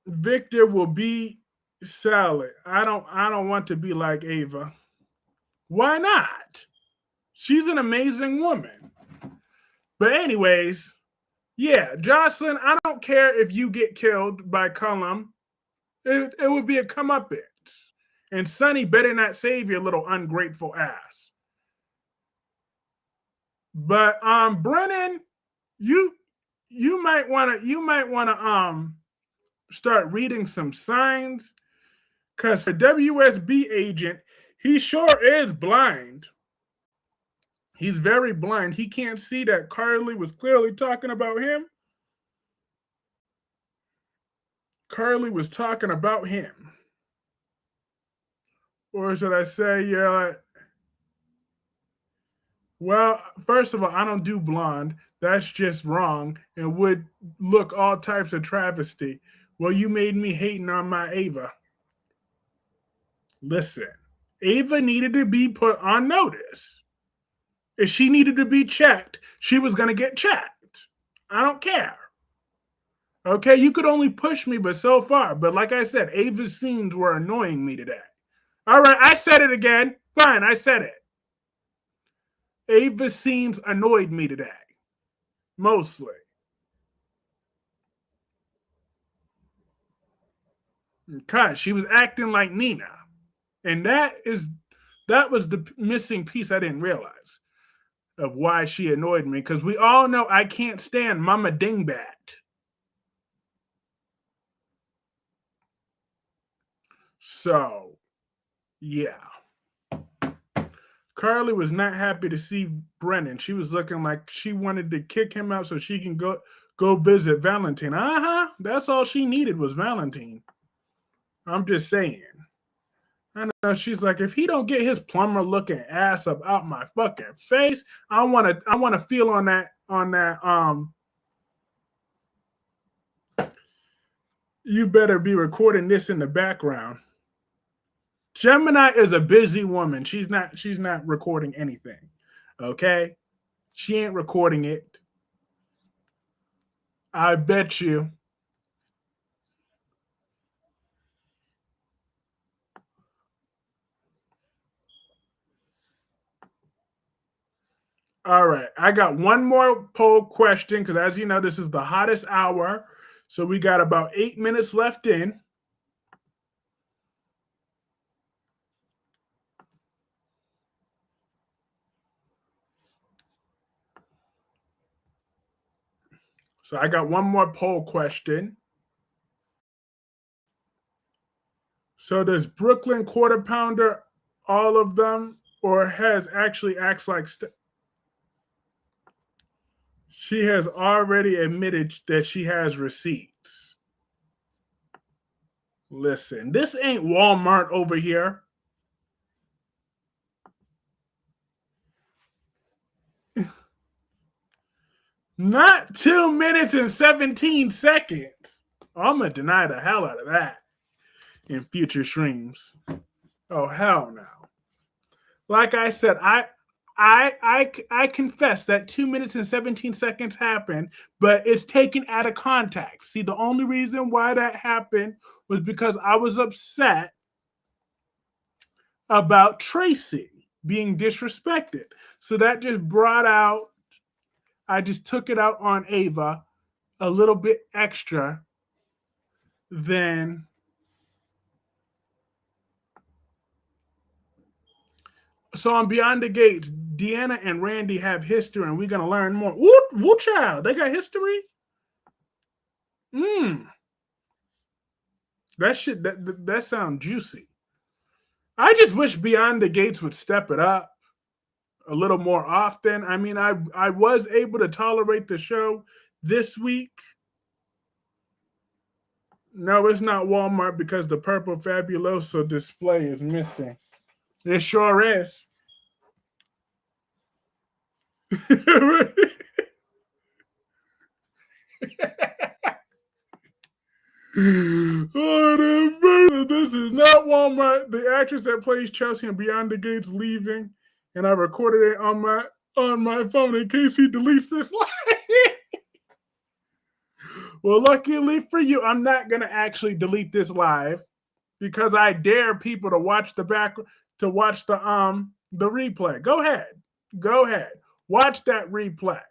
Victor will be salad. I don't want to be like Ava. Why not? She's an amazing woman. But anyways, yeah, Jocelyn, I don't care if you get killed by Cullum. It would be a comeuppance. And Sonny better not save your little ungrateful ass. But Brennan, you might wanna start reading some signs. Because for WSB agent, he sure is blind. He's very blind. He can't see that Carly was clearly talking about him. Carly was talking about him. Or should I say, yeah, well, first of all, I don't do blonde. That's just wrong and would look all types of travesty. Well, you made me hating on my Ava. Listen, Ava needed to be put on notice. If she needed to be checked, she was going to get checked. I don't care. Okay, you could only push me but so far. But like I said, Ava's scenes were annoying me today. All right, I said it again. Fine, I said it. Ava's scenes annoyed me today. Mostly. Because she was acting like Nina. And that was the missing piece I didn't realize of why she annoyed me. Because we all know I can't stand Mama Dingbat. So, yeah. Carly was not happy to see Brennan. She was looking like she wanted to kick him out so she can go visit Valentine. That's all she needed was Valentine. I'm just saying. I know she's like, if he don't get his plumber looking ass up out my fucking face, I wanna feel on that you better be recording this in the background. Gemini is a busy woman. She's not recording anything. Okay? She ain't recording it. I bet you. All right. I got one more poll question because, as you know, this is the hottest hour. So we got about 8 minutes left in. So I got one more poll question. So does Brooklyn Quarter Pounder all of them, or has actually acts like she has already admitted that she has receipts? Listen, this ain't Walmart over here. Not 2 minutes and 17 seconds. I'm going to deny the hell out of that in future streams. Oh, hell no. Like I said, I confess that 2 minutes and 17 seconds happened, but it's taken out of context. See, the only reason why that happened was because I was upset about Tracy being disrespected. So that just brought out, I just took it out on Ava a little bit extra than so on Beyond the Gates. Deanna and Randy have history, and we're gonna learn more. Woo child, they got history. That sounds juicy. I just wish Beyond the Gates would step it up a little more often. I mean, I was able to tolerate the show this week. No, it's not Walmart because the Purple Fabuloso display is missing. It sure is. Oh, this is not Walmart. The actress that plays Chelsea in Beyond the Gates leaving, and I recorded it on my phone in case he deletes this live. Well, luckily for you, I'm not gonna actually delete this live because I dare people to watch the replay. Go ahead, watch that replay.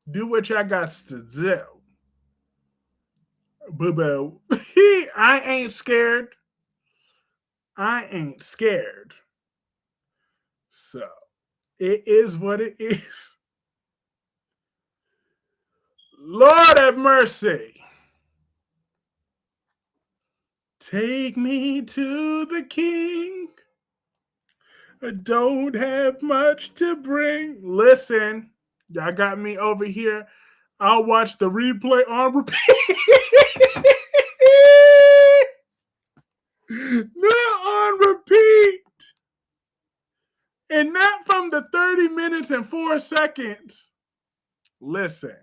Do what y'all got to do. Boo boo. I ain't scared. So it is what it is. Lord have mercy. Take me to the king. I don't have much to bring. Listen, y'all got me over here. I'll watch the replay on repeat. Not on repeat. And not from the 30 minutes and 4 seconds. Listen,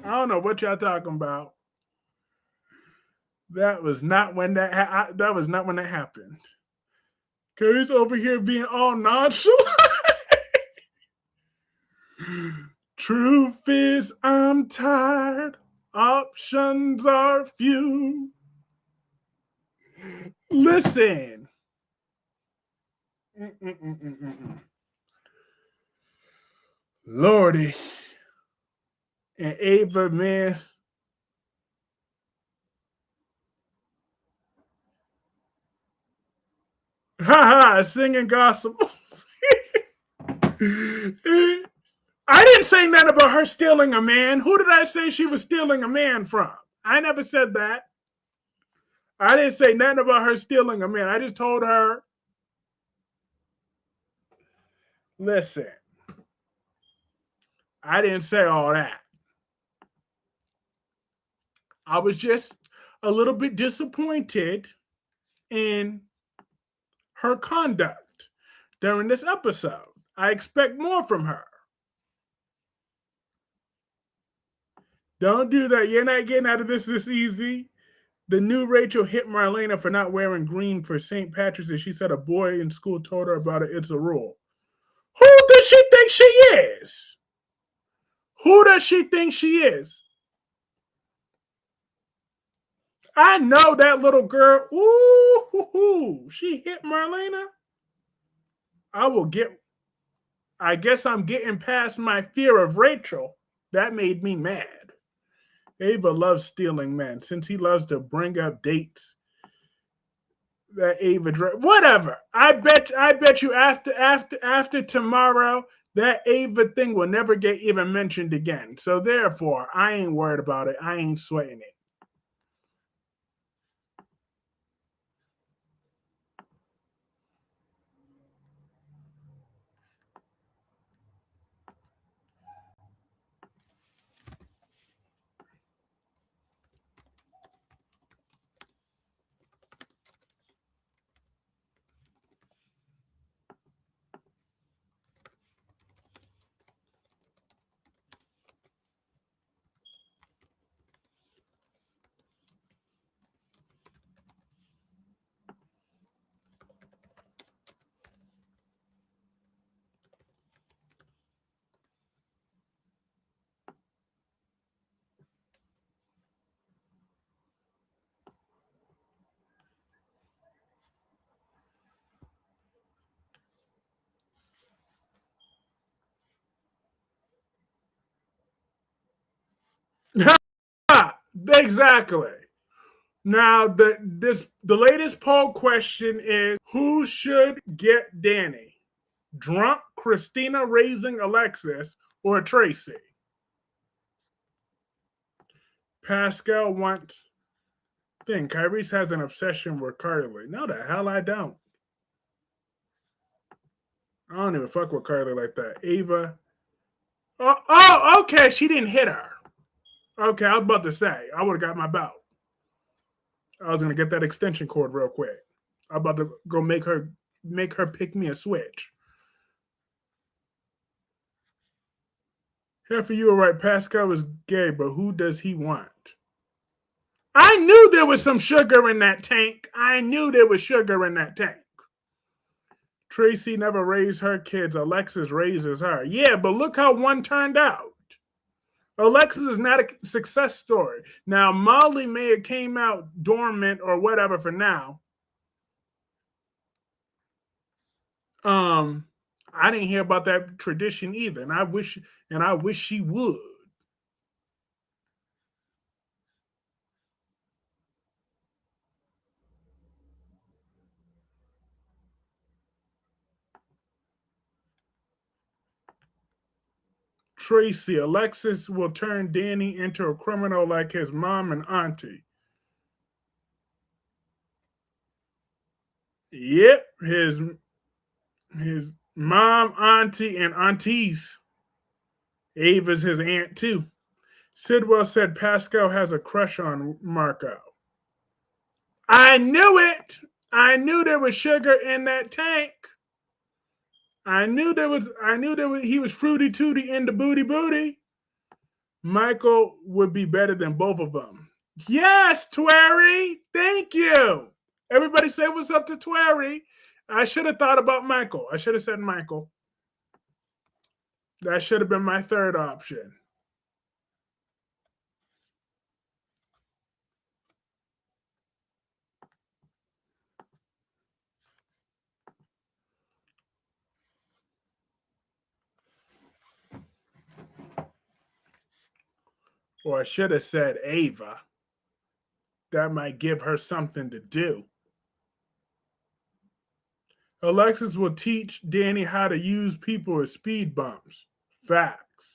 I don't know what y'all talking about. That was not when that happened. Cause over here being all nonchalant. Truth is, I'm tired. Options are few. Listen. Lordy. And Ava, man. Ha, singing gospel. I didn't say nothing about her stealing a man. Who did I say she was stealing a man from? I never said that. I didn't say nothing about her stealing a man. I just told her, listen, I didn't say all that. I was just a little bit disappointed in her conduct during this episode. I expect more from her. Don't do that. You're not getting out of this easy. The new Rachel hit Marlena for not wearing green for St. Patrick's, and she said a boy in school told her about it. It's a rule. Who does she think she is? Who does she think she is? I know that little girl. Ooh, she hit Marlena. I guess I'm getting past my fear of Rachel. That made me mad. Ava loves stealing men since he loves to bring up dates that Ava whatever. I bet you after tomorrow that Ava thing will never get even mentioned again. So therefore, I ain't worried about it. I ain't sweating it. Exactly. Now, the latest poll question is who should get Danny? Drunk Christina raising Alexis or Tracy? Pascal wants thing. Kyrese has an obsession with Carly. No, the hell I don't. I don't even fuck with Carly like that. Ava. Okay. She didn't hit her. Okay, I was about to say, I would have got my bout. I was gonna get that extension cord real quick. I'm about to go make her pick me a switch. Here for you, all right. Pascal is gay, but who does he want? I knew there was some sugar in that tank. I knew there was sugar in that tank. Tracy never raised her kids. Alexis raises her. Yeah, but look how one turned out. Alexis is not a success story. Now, Molly may have came out dormant or whatever for now. I didn't hear about that tradition either, and I wish she would. Tracy, Alexis will turn Danny into a criminal like his mom and auntie. Yep, his mom, auntie, and aunties. Ava's his aunt too. Sidwell said Pascal has a crush on Marco. I knew it. I knew there was sugar in that tank. I knew he was fruity tooty in the booty booty. Michael would be better than both of them. Yes, Twerry. Thank you. Everybody say what's up to Twerry. I should have thought about Michael. I should have said Michael. That should have been my third option. Or I should have said Ava. That might give her something to do. Alexis will teach Danny how to use people as speed bumps. Facts.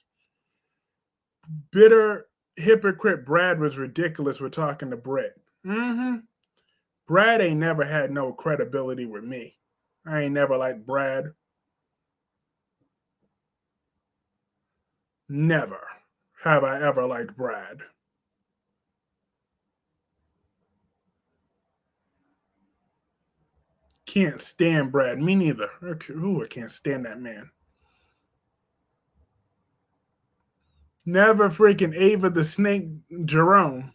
Bitter hypocrite Brad was ridiculous for talking to Britt. Brad ain't never had no credibility with me. I ain't never liked Brad. Never have I ever liked Brad. Can't stand Brad. Me neither. Ooh, I can't stand that man. Never freaking Ava the Snake Jerome.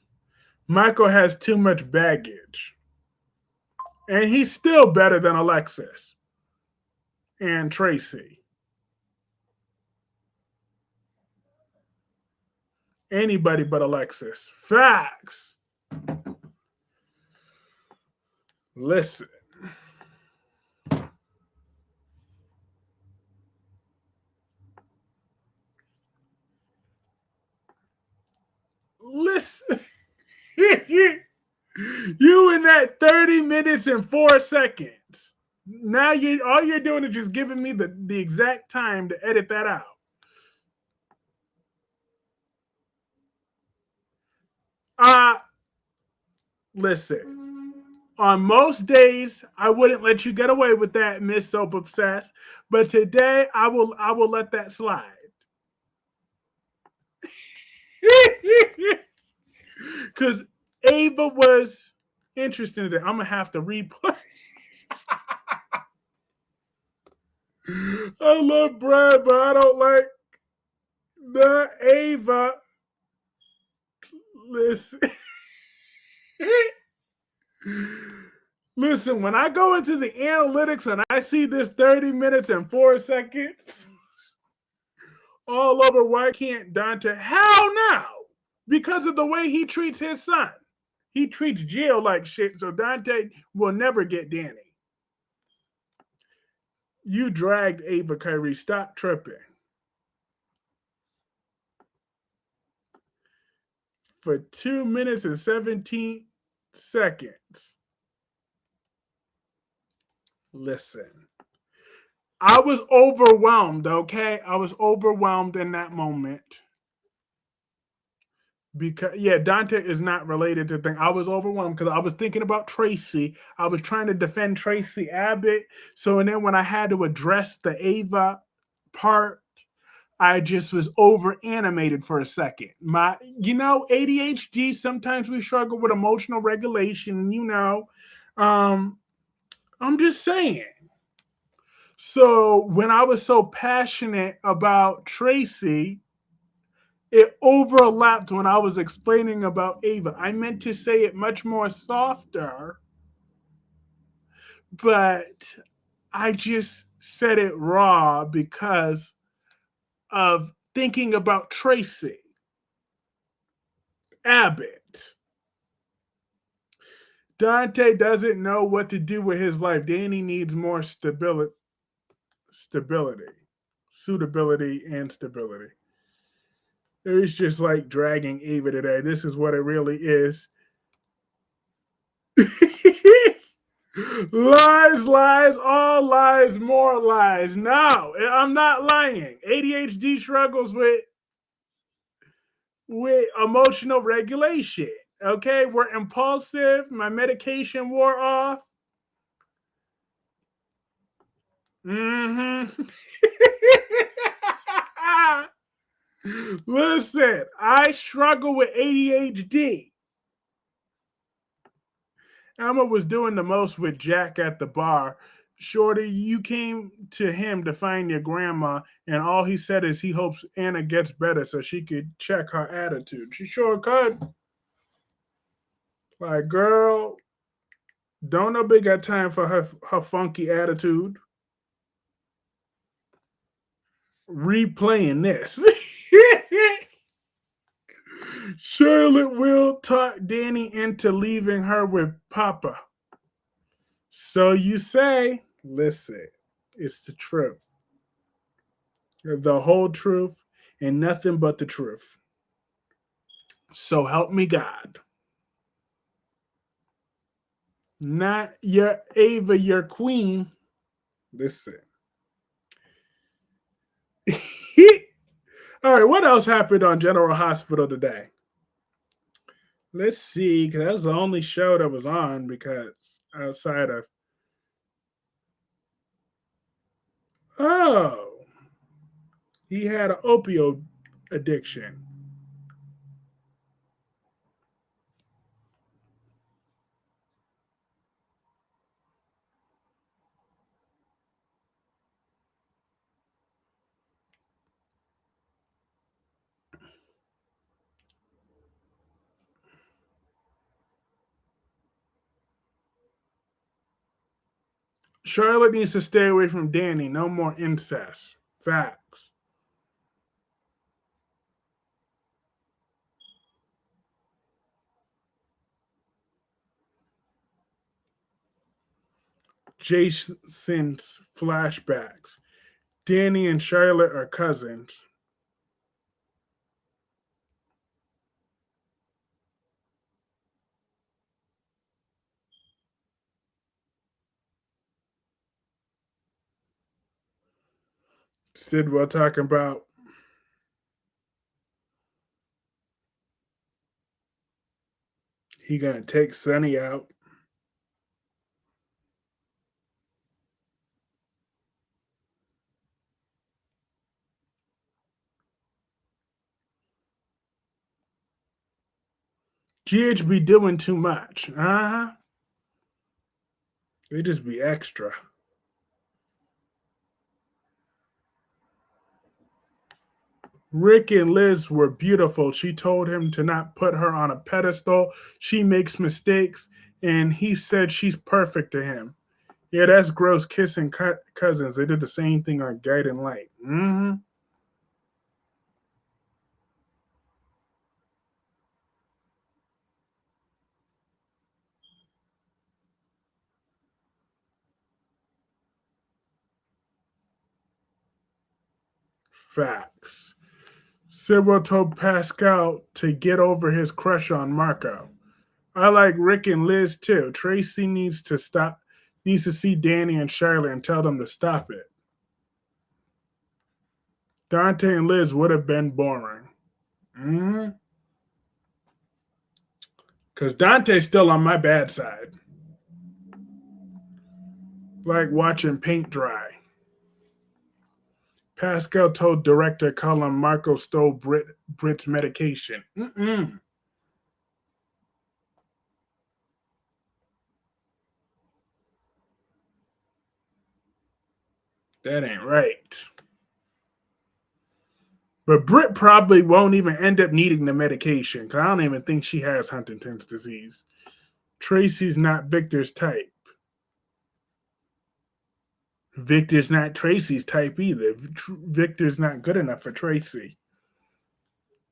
Michael has too much baggage. And he's still better than Alexis and Tracy. Anybody but Alexis. Facts. Listen. Listen. You in that 30 minutes and 4 seconds. Now all you're doing is just giving me the exact time to edit that out. Listen. On most days, I wouldn't let you get away with that, Miss Soap Obsessed. But today, I will let that slide. Because Ava was interested in it. I'm gonna have to replay. I love Brad, but I don't like the Ava. Listen. Listen, when I go into the analytics and I see this 30 minutes and 4 seconds all over, why can't Dante? How now? Because of the way he treats his son. He treats Jill like shit, so Dante will never get Danny. You dragged Ava Kyrie. Stop tripping. For 2 minutes and 17 seconds. Listen. I was overwhelmed, okay? I was overwhelmed in that moment. Because, yeah, Dante is not related to things. I was overwhelmed because I was thinking about Tracy. I was trying to defend Tracy Abbott. So, and then when I had to address the Ava part, I just was over animated for a second. ADHD, sometimes we struggle with emotional regulation, I'm just saying. So when I was so passionate about Tracy, it overlapped when I was explaining about Ava. I meant to say it much more softer, but I just said it raw because of thinking about Tracy Abbott. Dante doesn't know what to do with his life. Danny needs more suitability, and stability. It's just like dragging Ava today. This is what it really is. Lies, all lies, more lies. No, I'm not lying. ADHD struggles with emotional regulation. Okay, we're impulsive. My medication wore off. Listen, I struggle with ADHD. Emma was doing the most with Jack at the bar. Shorty, you came to him to find your grandma, and all he said is he hopes Anna gets better so she could check her attitude. She sure could. Like, girl, don't nobody got time for her funky attitude. Replaying this. Charlotte will talk Danny into leaving her with Papa. So you say, listen, it's the truth. The whole truth and nothing but the truth. So help me God. Not your Ava, your queen. Listen. All right, what else happened on General Hospital today? Let's see, because that's the only show that was on. Because outside of he had an opioid addiction. Charlotte needs to stay away from Danny. No more incest. Facts. Jason's flashbacks. Danny and Charlotte are cousins. Sidwell talking about he gonna take Sonny out. GH be doing too much. Uh-huh. They just be extra. Rick and Liz were beautiful. She told him to not put her on a pedestal. She makes mistakes, and he said she's perfect to him. Yeah, that's gross kissing cousins. They did the same thing on Guiding Light. Mm-hmm. Facts. Sybil told Pascal to get over his crush on Marco. I like Rick and Liz too. Tracy needs to see Danny and Charlotte and tell them to stop it. Dante and Liz would have been boring. Mm-hmm. Because Dante's still on my bad side. Like watching paint dry. Pascal told director Colin Marco stole Britt's medication. Mm-mm. That ain't right. But Britt probably won't even end up needing the medication because I don't even think she has Huntington's disease. Tracy's not Victor's type. Victor's not Tracy's type either. Victor's not good enough for Tracy.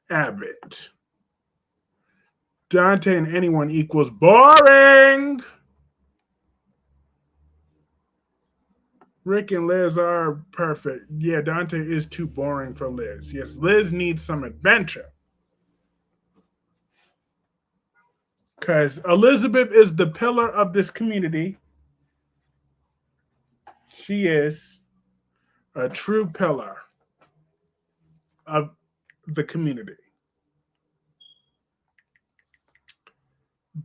Abbott. Dante and anyone equals boring. Rick and Liz are perfect. Yeah, Dante is too boring for Liz. Yes, Liz needs some adventure. Because Elizabeth is the pillar of this community. She is a true pillar of the community.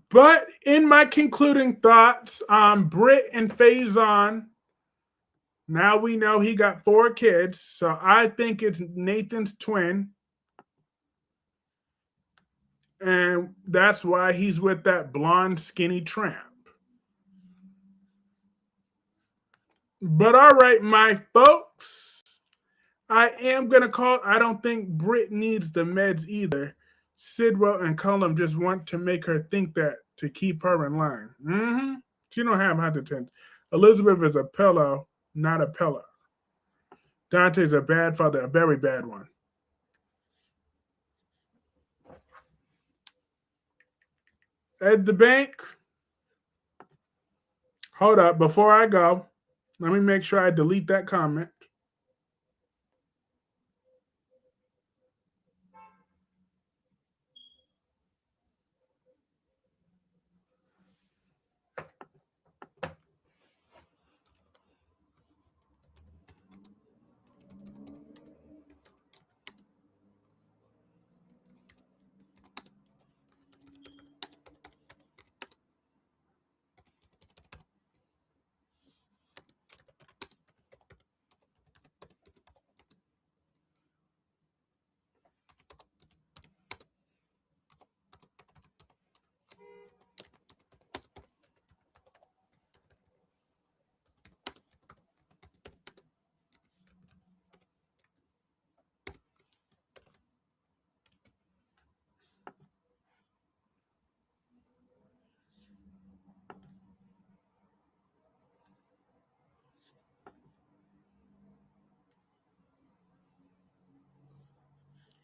But in my concluding thoughts, Britt and Faison, now we know he got 4 kids, so I think it's Nathan's twin. And that's why he's with that blonde, skinny tramp. But all right, my folks, I am going to call. I don't think Britt needs the meds either. Sidwell and Cullum just want to make her think that to keep her in line. Mm-hmm. She don't have Huntington. Elizabeth is a pillow, not a pillow. Dante's a bad father, a very bad one. At the bank, hold up. Before I go, let me make sure I delete that comment.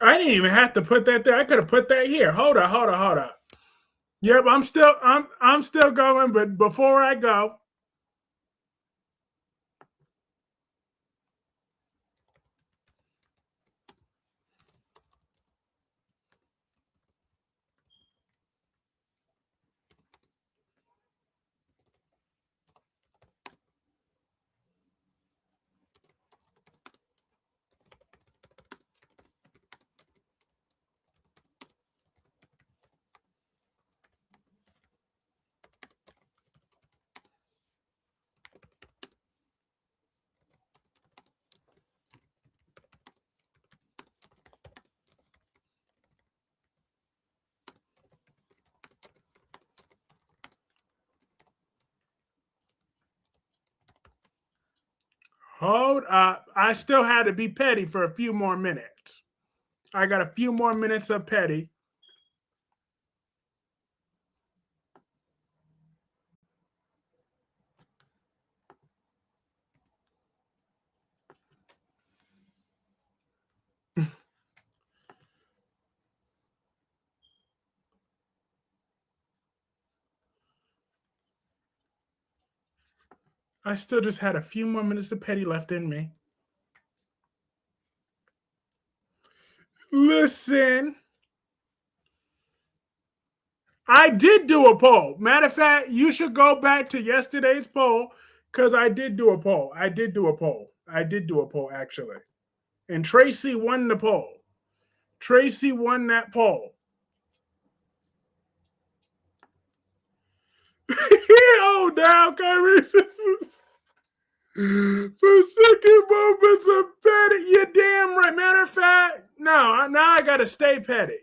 I didn't even have to put that there. I could have put that here. Hold up. Yep, I'm still going, but before I go, hold up. I still had to be petty for a few more minutes. I got a few more minutes of petty. I still just had a few more minutes of petty left in me. Listen, I did do a poll. Matter of fact, you should go back to yesterday's poll because I did do a poll. I did do a poll, actually. And Tracy won the poll. Tracy won that poll. Oh, down, Kyrie. For second moments of petty. You're damn right. Matter of fact, no, now I got to stay petty.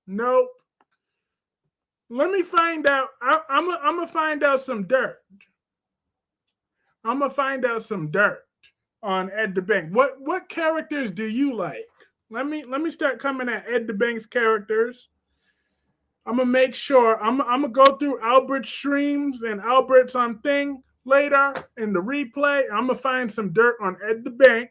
Nope. Let me find out. I'm going to find out some dirt. On Ed the Bank. What characters do you like? Let me start coming at Ed the Bank's characters. I'm gonna make sure I'm gonna go through Albert's streams and Albert's thing later in the replay. I'm gonna find some dirt on Ed the Bank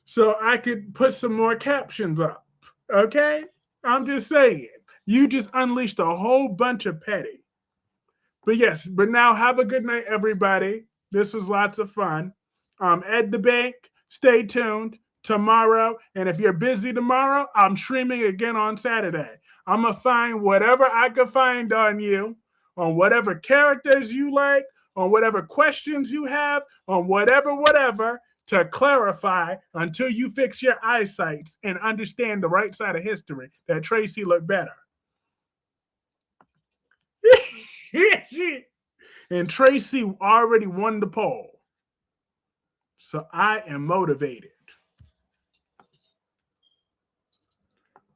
so I could put some more captions up. Okay? I'm just saying. You just unleashed a whole bunch of petty. But yes, but now have a good night, everybody. This was lots of fun. Ed the Bank, stay tuned tomorrow. And if you're busy tomorrow, I'm streaming again on Saturday. I'm going to find whatever I can find on you, on whatever characters you like, on whatever questions you have, on whatever, to clarify until you fix your eyesight and understand the right side of history that Tracy looked better. And Tracy already won the poll. So I am motivated.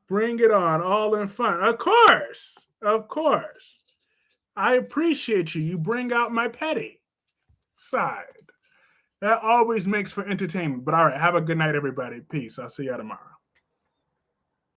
Bring it on, all in fun. Of course. I appreciate you. You bring out my petty side. That always makes for entertainment. But all right, have a good night, everybody. Peace. I'll see y'all tomorrow.